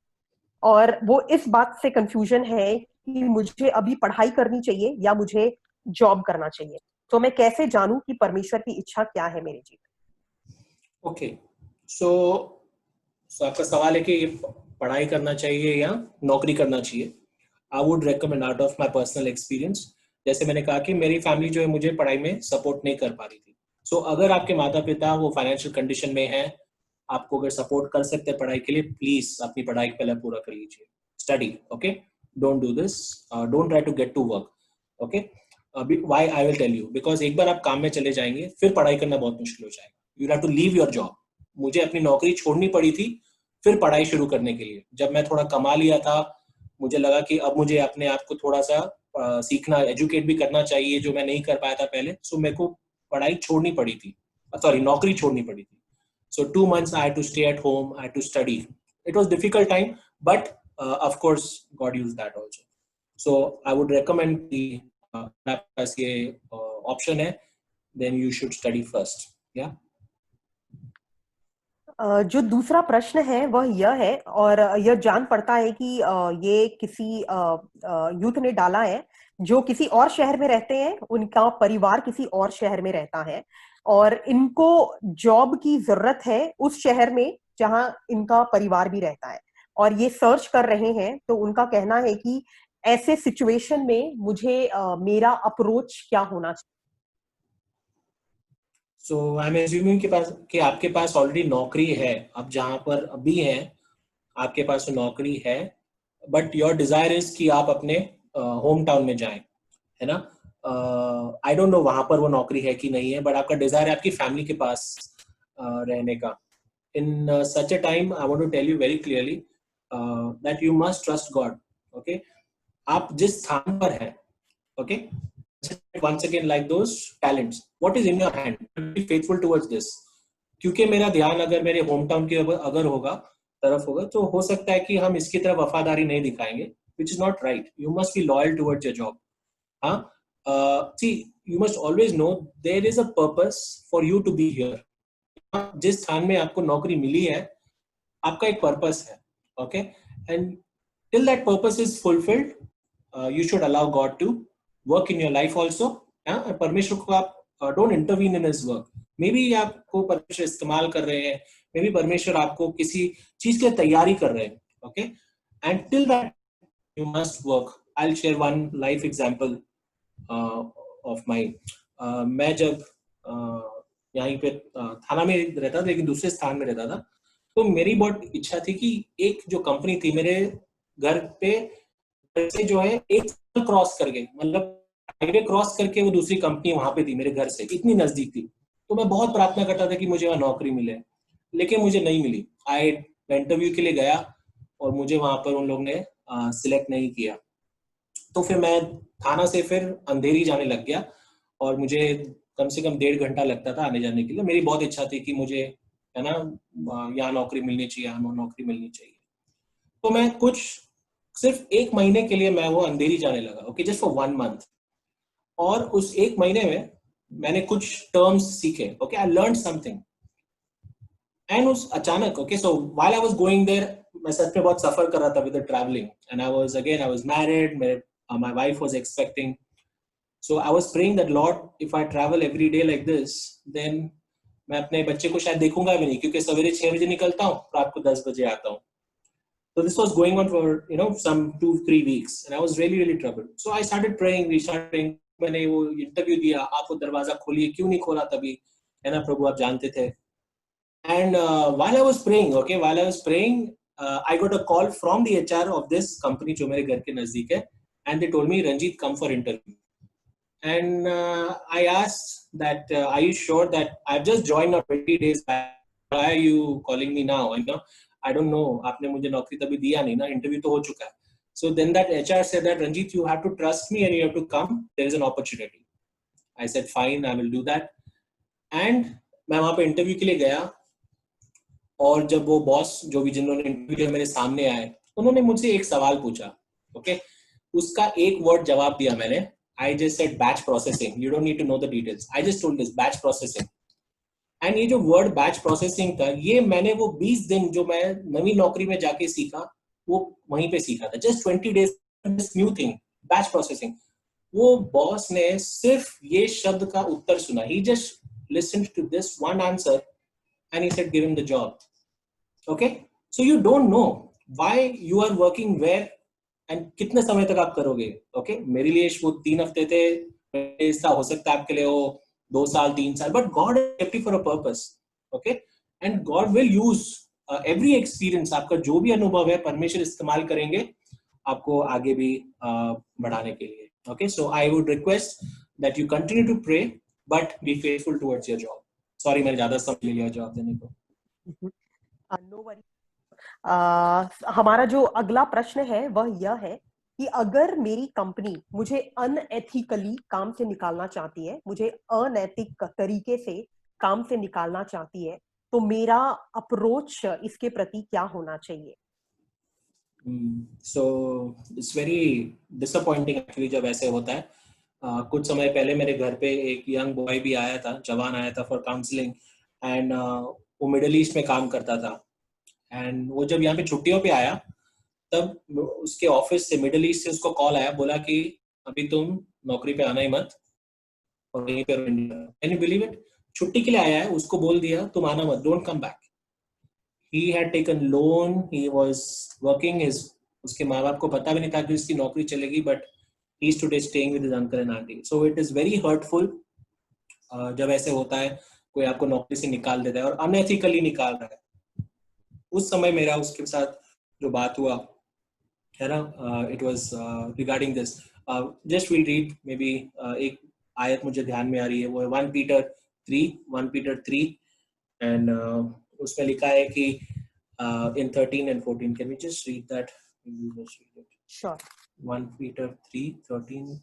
और वो इस बात से कंफ्यूजन है कि मुझे अभी पढ़ाई करनी चाहिए या मुझे जॉब करना चाहिए. तो मैं कैसे जानूं कि परमेश्वर की इच्छा क्या है मेरे जीवन? ओके, सो आपका सवाल है कि पढ़ाई करना चाहिए या नौकरी करना चाहिए. I would recommend out of my personal experience, जैसे मैंने कहा कि मेरी फैमिली जो है मुझे पढ़ाई में सपोर्ट नहीं कर पा रही थी. सो अगर आपके माता पिता वो फाइनेंशियल कंडीशन में है, आपको अगर सपोर्ट कर सकते हैं पढ़ाई के लिए, प्लीज अपनी पढ़ाई पहले पूरा कर लीजिए. Study. Okay, don't do this, don't try to get to work. Okay, why I will tell you, because एक बार आप काम में चले जाएंगे फिर पढ़ाई करना बहुत मुश्किल हो जाएगा. You have to leave your job. मुझे अपनी नौकरी छोड़नी पड़ी थी फिर पढ़ाई शुरू करने के लिए. जब मैं थोड़ा कमा लिया था, मुझे लगा कि अब मुझे अपने आप को थोड़ा सा सीखना, एजुकेट भी करना चाहिए, जो मैं नहीं कर पाया था पहले. सो मेरे को पढ़ाई छोड़नी पड़ी थी, सॉरी नौकरी छोड़नी पड़ी थी. So 2 months I had to stay at home, I had to study. It was difficult time, but of course God used that also. So I would recommend the पास ये option है, then you should study first. Yeah. जो दूसरा प्रश्न है वह यह है, और यह जान पड़ता है कि ये किसी यूथ ने डाला है जो किसी और शहर में रहते हैं, उनका परिवार किसी और शहर में रहता है और इनको जॉब की जरूरत है उस शहर में जहां इनका परिवार भी रहता है, और ये सर्च कर रहे हैं. तो उनका कहना है कि ऐसे सिचुएशन में मुझे मेरा अप्रोच क्या होना चाहिए. So I'm assuming कि आपके पास ऑलरेडी नौकरी है, आप जहाँ पर अभी हैं आपके पास नौकरी है, बट योर डिजायर इज कि आप अपने होम टाउन में जाएं, है ना. आई डोंट नो वहां पर वो नौकरी है कि नहीं है, बट आपका डिजायर है आपकी फैमिली के पास रहने का. In such a time I want to tell you very clearly that you must trust God. Okay, आप जिस स्थान पर हैं, okay, once again like those talents, what is in your hand, be faithful towards this. क्योंकि मेरा ध्यान अगर मेरे होम टाउन की अगर होगा तरफ होगा, तो हो सकता है कि हम इसकी तरफ वफादारी नहीं दिखाएंगे, which is not right. You must be loyal towards your job. हाँ, see, you must always know there is a purpose for you to be here. जिस स्थान में आपको नौकरी मिली है आपका एक पर्पस है. Okay, and till that purpose is fulfilled, you should allow God to work in your life also. परमेश्वर को आप don't intervene in his work. May be आपको परमेश्वर इस्तेमाल कर रहे हैं, मे बी परमेश्वर आपको किसी चीज की तैयारी कर रहे हैं. Okay, and till that you must work. I will share one life example of my. मैं जब यहीं पे थाना में रहता था लेकिन दूसरे स्थान में रहता था, तो मेरी बहुत इच्छा थी कि एक जो कंपनी थी मेरे घर पे से जो है एक क्रॉस करके, मतलब हाईवे क्रॉस करके वो दूसरी कंपनी वहां पे थी मेरे घर से, इतनी नजदीक थी. तो मैं बहुत प्रार्थना करता था कि मुझे वहां नौकरी मिले. लेकिन मुझे नहीं मिली। मैं इंटरव्यू के लिए गया और मुझे वहां पर उन लोगों ने सिलेक्ट नहीं किया। तो फिर मैं थाना से फिर अंधेरी जाने लग गया और मुझे कम से कम 1.5 घंटा लगता था आने जाने के लिए। मेरी बहुत इच्छा थी कि मुझे, है ना, यहाँ नौकरी मिलनी चाहिए, यहाँ नौकरी मिलनी चाहिए। तो मैं कुछ सिर्फ 1 महीने के लिए मैं वो अंधेरी जाने लगा, ओके, जस्ट फॉर 1 मंथ। और उस 1 महीने में मैंने कुछ टर्म्स सीखे, okay, I learn something. And उस अचानक, okay, so while I was going there, मैं सच में बहुत सफर कर रहा था with the traveling. And I was married, मेरे my wife was expecting. So I was praying that lord, if I travel every day like this, then मैं अपने बच्चे को शायद देखूंगा भी नहीं, क्योंकि सवेरे 6 बजे निकलता हूँ, रात को 10 बजे आता हूँ। So this was going on for, some 2-3 weeks, and I was really really troubled. So I started praying. We started praying. मैंने वो इंटरव्यू दिया, आप वो दरवाजा खोलिए, क्यों नहीं खोला तभी, है ना प्रभु, आप जानते थे। And while I was praying, I got a call from the HR of this company जो मेरे घर के नजदीक है, and they told me, Ranjit, come for interview. And I asked that, are you sure that I've just joined now 20 days back? Why are you calling me now? I don't know. आपने मुझे नौकरी तभी दिया नहीं ना, interview तो हो चुका है. So then that HR said that, Ranjit, you have to trust me and you have to come. There is an opportunity. I said, fine, I will do that. And मैं वहाँ पे इंटरव्यू के लिए गया, और जब वो बॉस जो भी जिन्होंने इंटरव्यू लिया मेरे सामने आए, उन्होंने मुझसे एक सवाल पूछा, ओके, उसका एक वर्ड जवाब दिया मैंने. I just said batch processing. You don't need to know the details. I just told this batch processing. And ये जो वर्ड बैच प्रोसेसिंग था, ये मैंने वो 20 दिन जो मैं नवी नौकरी में जाके सीखा, वो वहीं पे सीखा था. Just 20 days, this new thing, batch processing. वो बॉस ने सिर्फ ये शब्द का उत्तर सुना. He just listened to this one answer and he said, give him the job. Okay? So you don't know why you are working where and कितने समय तक आप करोगे. ओके, मेरे लिए वो 3 हफ्ते थे, ऐसा हो सकता है आपके लिए वो 2 साल 3 साल, but God kept you for a purpose. Okay, and God will use every experience. आपका जो भी अनुभव है परमेश्वर इस्तेमाल करेंगे आपको आगे भी बढ़ाने के लिए. Okay, so I would request that you continue to pray but be faithful towards your job. Sorry, मैंने ज्यादा समय ले लिया जवाब देने को. No worry. हमारा जो अगला प्रश्न है वह यह है कि अगर मेरी कंपनी मुझे अनएथिकली काम से निकालना चाहती है, मुझे अनैतिक तरीके से काम से निकालना चाहती है, तो मेरा अप्रोच इसके प्रति क्या होना चाहिए? So it's very disappointing actually जब ऐसे होता है. कुछ समय पहले मेरे घर पे एक यंग बॉय भी आया था, जवान आया था फॉर काउंसलिंग. एंड वो मिडिल ईस्ट में काम करता था. एंड वो जब यहाँ पे छुट्टियों पे आया, तब उसके ऑफिस से, मिडिल ईस्ट से उसको कॉल आया, बोला कि अभी तुम नौकरी पे आना ही मत, और वहीं पे. Can you believe it? छुट्टी के लिए आया है, उसको बोल दिया तुम आना मत, don't come back. He had taken loan, he was working, उसके माँ बाप को पता भी नहीं था कि उसकी नौकरी चलेगी, but he is today staying with his uncle and auntie. So it is very hurtful जब ऐसे होता है, कोई आपको नौकरी से निकाल देता है और अनएथिकली निकाल रहा है. उस समय मेरा उसके साथ जो बात हुआ है ना, it was regarding this. Just will read may be. एक आयत मुझे ध्यान में आ रही है, वो है 1 Peter 3 एंड उसमें लिखा है कि in 13 and 14, can we just read that? Sure. 1 Peter 3:13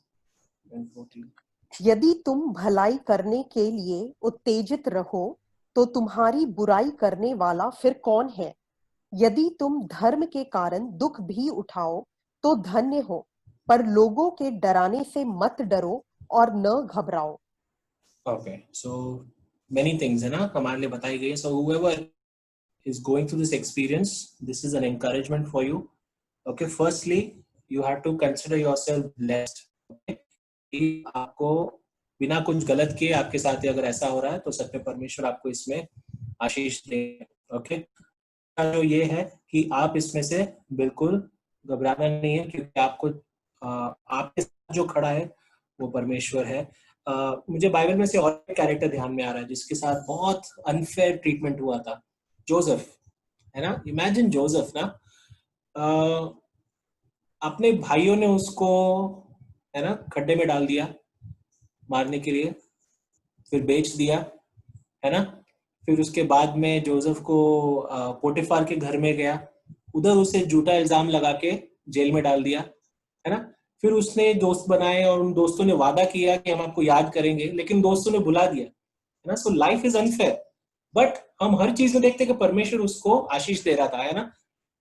and 14. यदि तुम भलाई करने के लिए उत्तेजित रहो तो तुम्हारी बुराई करने वाला फिर कौन है? यदि तुम धर्म के कारण दुख भी उठाओ तो धन्य हो, पर लोगों के डराने से मत डरो और न घबराओ. Okay, so many things है ना हमारे लिए बताई गई है. So whoever is going through this experience, this is an encouragement for you. Okay, firstly you have to consider yourself blessed. Okay, कि आपको बिना कुछ गलत किए आपके साथ ही अगर ऐसा हो रहा है, तो सच में परमेश्वर आपको इसमें आशीष दे. ओके, जो ये है कि आप इसमें से बिल्कुल घबराना नहीं है, क्योंकि आपको आपके साथ जो खड़ा है वो परमेश्वर है. मुझे बाइबल में से और एक कैरेक्टर ध्यान में आ रहा है जिसके साथ बहुत अनफेयर ट्रीटमेंट हुआ था, जोसेफ, है ना. इमेजिन जोसेफ ना, अपने भाइयों ने उसको, है ना, खड्डे में डाल दिया मारने के लिए, फिर बेच दिया, है ना. फिर उसके बाद में जोसेफ को पोटिफार के घर में गया, उधर उसे झूठा इल्जाम लगा के जेल में डाल दिया, है ना। फिर उसने दोस्त बनाए और उन दोस्तों ने वादा किया कि हम आपको याद करेंगे, लेकिन दोस्तों ने भुला दिया, है ना। So life is unfair, but हम हर चीज में देखते हैं कि परमेश्वर उसको आशीष दे रहा था, है ना।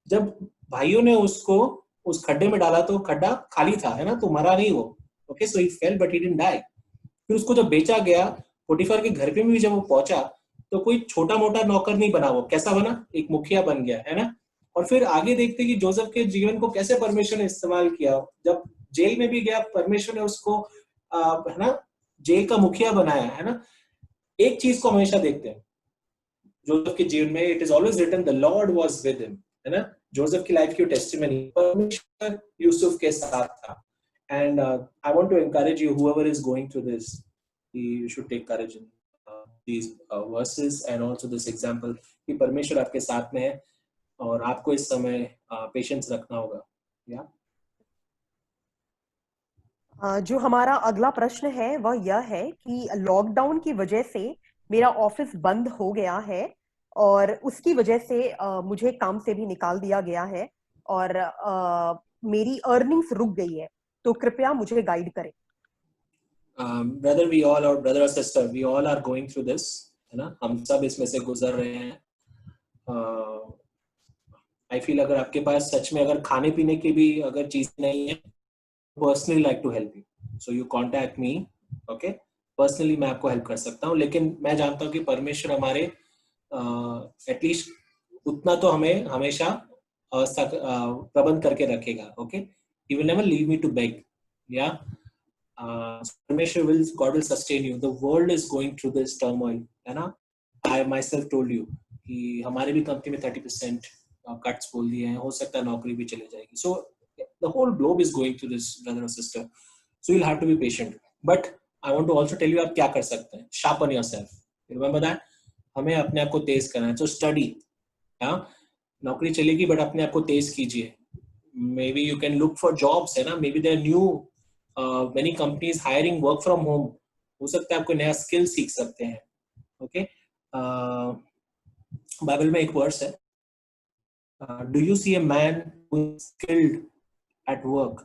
जब भाइयों ने उसको उस खड्डे में डाला तो खड्डा खाली था, है ना, तो मरा नहीं वो। Okay, so he fail but he didn't die. फिर उसको जब बेचा गया, पोटिफर के घर पे भी जब वो पहुंचा, तो कोई छोटा मोटा नौकर नहीं बना, वो कैसा बना, एक मुखिया बन गया, है ना। और फिर आगे देखते कि जोसेफ के जीवन को कैसे परमेश्वर ने इस्तेमाल किया। जब जेल में भी गया, परमेश्वर ने उसको है ना जेल का मुखिया बनाया, है ना। एक चीज को हमेशा देखते हैं जोसेफ के जीवन में, it is always written the Lord was with him, है ना। जोसेफ की लाइफ की टेस्टिमनी परमेश्वर यूसुफ के साथ था। And I want to encourage you, whoever is going through this, you should take courage in these verses and also this example कि परमेश्वर आपके साथ में है और आपको इस समय पेशेंस रखना होगा। या जो हमारा अगला प्रश्न है वह यह है कि लॉकडाउन की वजह से मेरा ऑफिस बंद हो गया है और उसकी वजह से मुझे काम से भी निकाल दिया गया है और मेरी अर्निंग्स रुक गई है, तो कृपया मुझे गाइड करें। ब्रदर, वी ऑल और ब्रदर और sister, we all are going through this, है ना। हम सब इसमें से गुजर रहे हैं। आई फील अगर आपके पास सच में अगर खाने पीने की भी अगर चीज नहीं है, personally like to help you, so you contact me, okay. Personally मैं आपको हेल्प कर सकता हूँ, लेकिन मैं जानता हूँ कि परमेश्वर हमारे एटलीस्ट उतना तो हमें हमेशा प्रबंध करके रखेगा, okay. He will never leave me to beg, या परमेश्वर will, God will sustain you. The world is going through this turmoil, है ना। I myself told you कि हमारे भी कंपनी में 30% कट्स बोल दिए हैं, हो सकता है नौकरी भी चली जाएगी। सो the whole globe is going through this, brother or sister, so you'll have to be patient, but I want to also tell you आप क्या कर सकते हैं। sharpen yourself, remember that, हमें अपने आप को तेज करना है। so study, हाँ, नौकरी चलेगी बट अपने आप को तेज कीजिए। maybe you can look for jobs, है ना। maybe there are new many companies hiring work from home, हो सकता है आप कोई नया स्किल सीख सकते हैं, ओके। बाइबल में एक वर्स है, do you see a man who is skilled at work,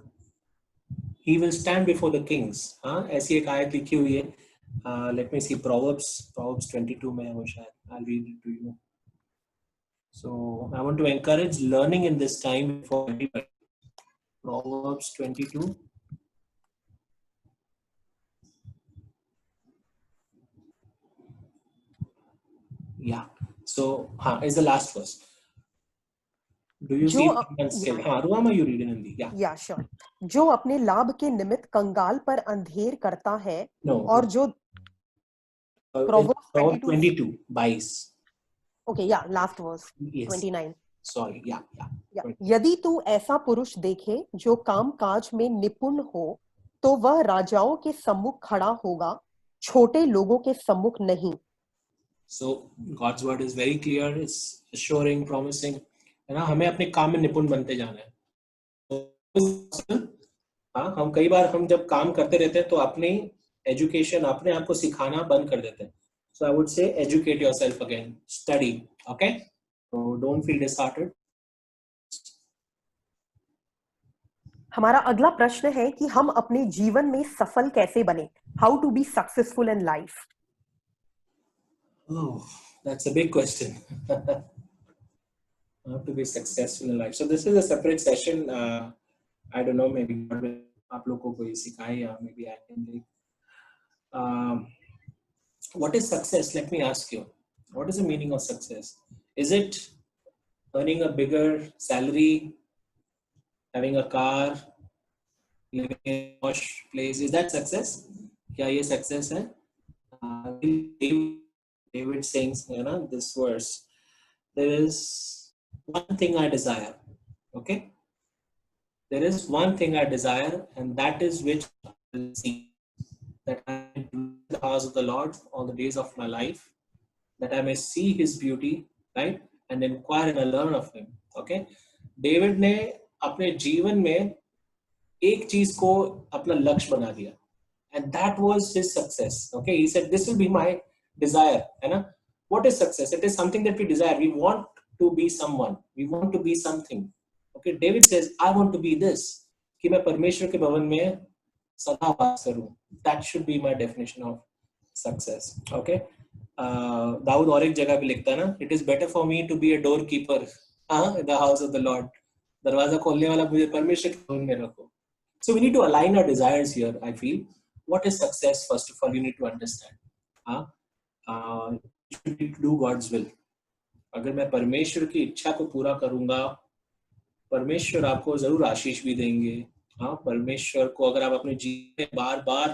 he will stand before the kings। हाँ, ऐसी एक आयत लिखी हुई है। लेट मी सी, Proverbs 22 में है वो शायद। I'll read it to you. So I want to encourage learning in this time for everybody. Proverbs 22. Yeah. So हाँ, is the last verse. Do you see someone skilled? हाँ, Ruama, you read in Hindi. या sure. जो अपने लाभ के निमित्त कंगाल पर अंधेर करता है, No. और जो Proverbs 22, 22. ओके, या last verse, Yes. 29। Sorry, yeah. यदि तू ऐसा पुरुष देखे जो काम काज में निपुण हो, तो वह राजाओं के सम्मुख खड़ा होगा, छोटे लोगों के सम्मुख नहीं। So God's word is very clear, it's assuring, promising, है ना। हमें अपने काम में निपुण बनते जाना है। हाँ, हम कई बार हम जब काम करते रहते हैं तो अपनी एजुकेशन, अपने आप को सिखाना बंद कर देते हैं। So I would say educate yourself again, study, okay? So don't feel disheartened. हमारा अगला प्रश्न है कि हम अपने जीवन में सफल कैसे बने, how to be successful in life. Oh, that's a big question. How to be successful in life. So this is a separate session. I don't know, maybe आप लोगों को कोई सिखाए, या maybe I can take. What is success? Let me ask you. What is the meaning of success? Is it earning a bigger salary, having a car, living in a posh place? Is that success? क्या ये success है? David saying, you know, this verse. There is one thing I desire. Okay? There is one thing I desire, and that is which I will see, that I may dwell in the house of the Lord all the days of my life, that I may see His beauty, right, and inquire and learn of Him. Okay? David ने अपने जीवन में एक चीज को अपना लक्ष्य बना दिया, and that was his success. Okay? He said, this will be my desire, है ना। What is success? It is something that we desire. We want to be someone. We want to be something. Okay, David says, I want to be this. कि मैं परमेश्वर के भवन में सदा वास करूं. That should be my definition of success. Okay. Dawood और एक जगह पे लिखता है ना, it is better for me to be a doorkeeper in the house of the Lord. दरवाजा खोलने वाला मुझे परमेश्वर के भवन में रखो. So we need to align our desires here. I feel. What is success? First of all, you need to understand. You need to do God's will. अगर मैं परमेश्वर की इच्छा को पूरा करूंगा, परमेश्वर आपको जरूर आशीष भी देंगे. हाँ, परमेश्वर को अगर आप अपने जीवन में बार बार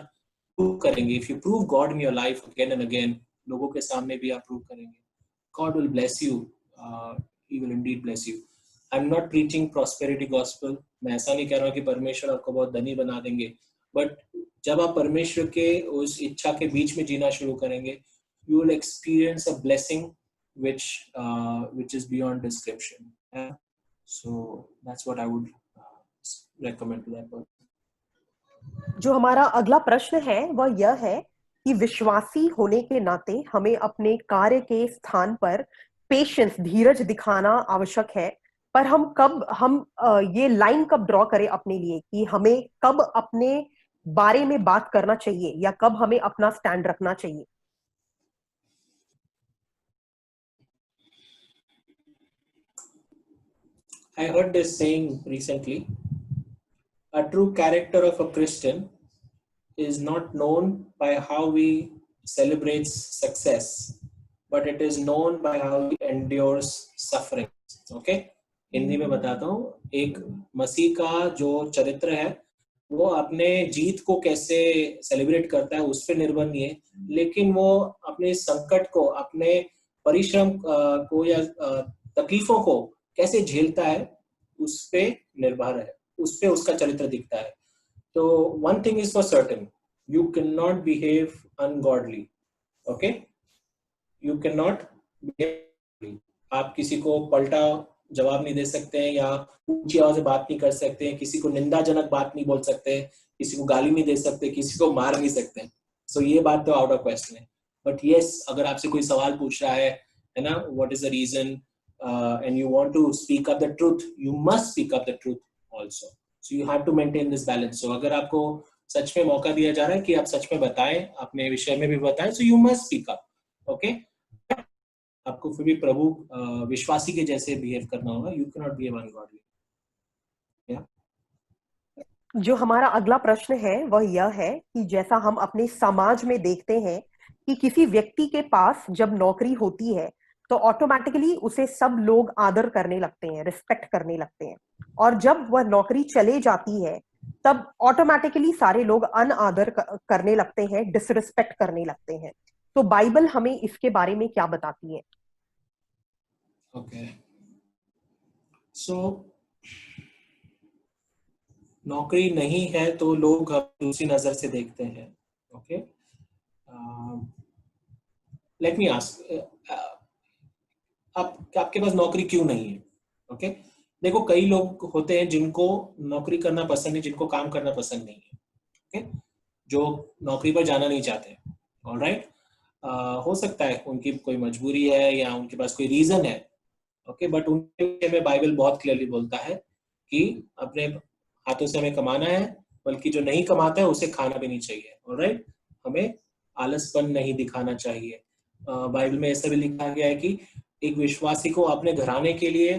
प्रूव करेंगे, if you prove God in your life again and again, लोगों के सामने भी आप प्रूव करेंगे, God will bless you. He will Indeed bless you. I am not preaching prosperity gospel. मैं ऐसा नहीं कह रहा हूँ कि परमेश्वर आपको बहुत धनी बना देंगे, बट जब आप परमेश्वर के उस इच्छा के बीच में जीना शुरू करेंगे, you will experience a blessing which is beyond description. Yeah? So that's what I would recommend to that person. जो हमारा अगला प्रश्न है वह यह है कि विश्वासी होने के नाते हमें अपने कार्य के स्थान पर पेशेंस, धीरज दिखाना आवश्यक है, पर हम ये लाइन कब ड्रॉ करें अपने लिए कि हमें कब अपने बारे में बात करना चाहिए या कब हमें अपना स्टैंड रखना चाहिए. I heard this saying recently. A true character of a Christian is not known by how we celebrate success, but it is known by how he endures suffering. Okay? Hindi में बताता हूँ. एक मसीह का जो चरित्र है, वो अपने जीत को कैसे सेलिब्रेट करता है उस पर निर्भर नहीं है, लेकिन वो अपने संकट को, अपने परिश्रम को या तकलीफों को कैसे झेलता है उस पे निर्भर है, उस पे उसका चरित्र दिखता है. तो one thing is for certain, you cannot behave ungodly. Okay? You cannot behave. आप किसी को पलटा जवाब नहीं दे सकते हैं, या ऊंची आवाज से बात नहीं कर सकते हैं, किसी को निंदाजनक बात नहीं बोल सकते, किसी को गाली नहीं दे सकते, किसी को मार नहीं सकते. सो ये बात तो आउट ऑफ क्वेश्चन है. बट यस, अगर आपसे कोई सवाल पूछ रहा है ना, what is the reason, and you want to speak up the truth, you must speak up the truth also. So you have to maintain this balance. So अगर आपको सच में मौका दिया जा रहा है कि आप सच में बताएं, अपने विषय में भी बताएं, so you must speak up. Okay? आपको फिर भी प्रभु विश्वासी के जैसे बिहेव करना होगा. You cannot be ungodly. Yeah? जो हमारा अगला प्रश्न है वह यह है कि जैसा हम अपने समाज में देखते हैं कि किसी व्यक्ति के पास जब नौकरी होती है तो ऑटोमेटिकली उसे सब लोग आदर करने लगते हैं, रिस्पेक्ट करने लगते हैं, और जब वह नौकरी चले जाती है तब ऑटोमेटिकली सारे लोग अनआदर करने लगते हैं, डिसरिस्पेक्ट करने लगते हैं. तो बाइबल हमें इसके बारे में क्या बताती है? ओके, सो नौकरी नहीं है तो लोग दूसरी नजर से देखते हैं. ओके, लेट मी आस्क, आपके पास नौकरी क्यों नहीं है? ओके, देखो, कई लोग होते हैं जिनको नौकरी करना पसंद नहीं, जिनको काम करना पसंद नहीं है. ओके, जो नौकरी पर जाना नहीं चाहते. ऑलराइट, हो सकता है उनकी कोई मजबूरी है या उनके पास कोई रीजन है. ओके, बट उनके विषय में बाइबल बहुत क्लियरली बोलता है कि अपने हाथों से हमें कमाना है, बल्कि जो नहीं कमाता है उसे खाना भी नहीं चाहिए. ऑलराइट, हमें आलसपन नहीं दिखाना चाहिए. बाइबल में ऐसा भी लिखा गया है कि एक विश्वासी को अपने घराने के लिए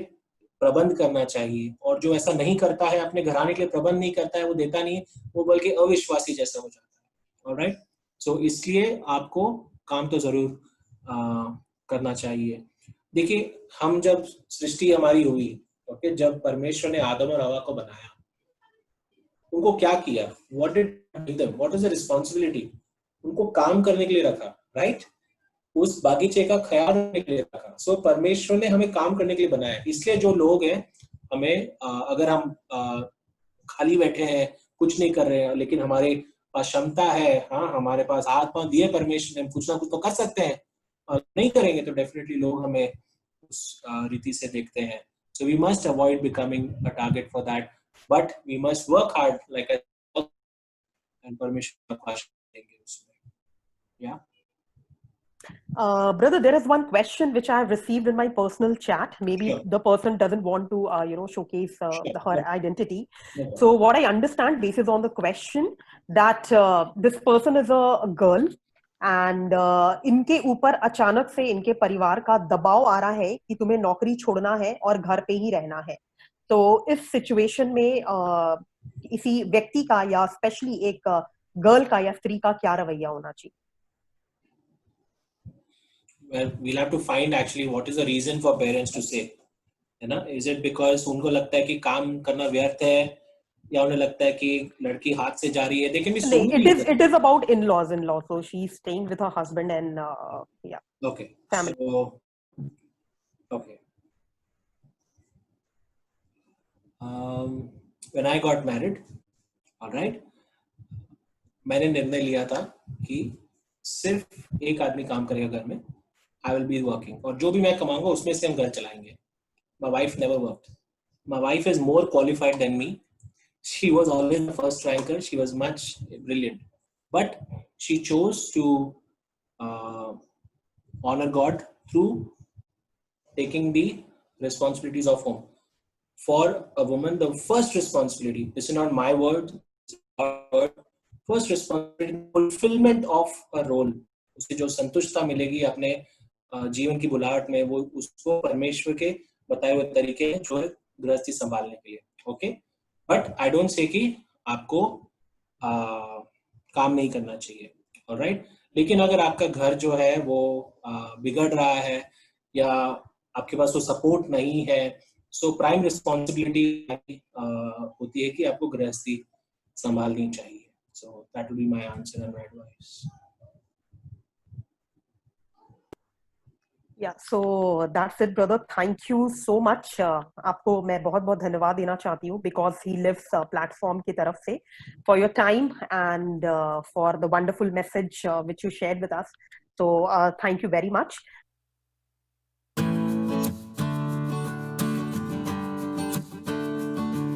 प्रबंध करना चाहिए, और जो ऐसा नहीं करता है, अपने घराने के लिए प्रबंध नहीं करता है, वो देता नहीं है, वो बल्कि अविश्वासी जैसा हो जाता है. ऑलराइट, सो इसलिए आपको काम तो जरूर करना चाहिए. देखिए, हम जब सृष्टि हमारी हुई, ओके, जब परमेश्वर ने आदम और हवा को बनाया, उनको क्या किया? What did them, what was the responsibility? उनको काम करने के लिए रखा. राइट, उस बागीचे का ख्याल रखने के लिए रखा. सो परमेश्वर ने हमें काम करने के लिए बनाया. इसलिए जो लोग हैं, हमें अगर हम खाली बैठे हैं, कुछ नहीं कर रहे हैं, लेकिन हमारे पास क्षमता है, हाँ, हमारे पास हाथ पांव दिए परमेश्वर ने, कुछ ना कुछ तो कर सकते हैं, नहीं करेंगे तो डेफिनेटली लोग हमें उस रीति से देखते हैं. So we must avoid becoming a target for that, but we must work hard like and परमेश्वर देंगे उसमें. या Brother, there is one question which I have received in my personal chat. Maybe Sure. the person doesn't want to, showcase Sure. her No, identity. no So problem. what I understand, based on the question, that this person is a girl, and इनके ऊपर अचानक से इनके परिवार का दबाव आ रहा है कि तुम्हें नौकरी छोड़ना है और घर पे ही रहना है. तो इस सिचुएशन में इसी व्यक्ति का या स्पेशली एक गर्ल का या स्त्री का क्या रवैया होना चाहिए? Well, we'll have to find actually what is the reason for parents to say, है ना? Is it because उनको लगता है कि काम करना व्यर्थ है, या उन्हें लगता है कि लड़की हाथ से जा रही है? There can be so many reasons. It is about in-laws. So she's staying with her husband and yeah, Okay. family. So, okay. When I got married, all right, मैंने निर्णय लिया था कि सिर्फ एक आदमी काम करेगा घर में. I will be working, और जो भी मैं कमाऊंगा उसमें से हम घर चलाएंगे. My wife never worked. My wife is more qualified than me. She was always the first ranker. She was much brilliant, but she chose to honor God through taking the responsibilities of home. For a woman, the first responsibility, this is not my word, first responsibility, fulfillment of a role. उसे जो संतुष्टता मिलेगी अपने जीवन की बुलाहट में, वो उसको परमेश्वर के बताए हुए तरीके हैं जो है गृहस्थी संभालने के लिए. Okay, but I don't say कि आपको काम नहीं करना चाहिए. ऑलराइट, लेकिन अगर आपका घर जो है वो बिगड़ रहा है या आपके पास वो सपोर्ट नहीं है, सो प्राइम रिस्पॉन्सिबिलिटी होती है कि आपको गृहस्थी संभालनी चाहिए. So that will be my answer and my advice. Yeah, so that's it, brother. Thank you so much. आपको मैं बहुत बहुत धन्यवाद देना चाहती हूँ because he lives platform की तरफ से for your time and for the wonderful message which you shared with us. So thank you very much.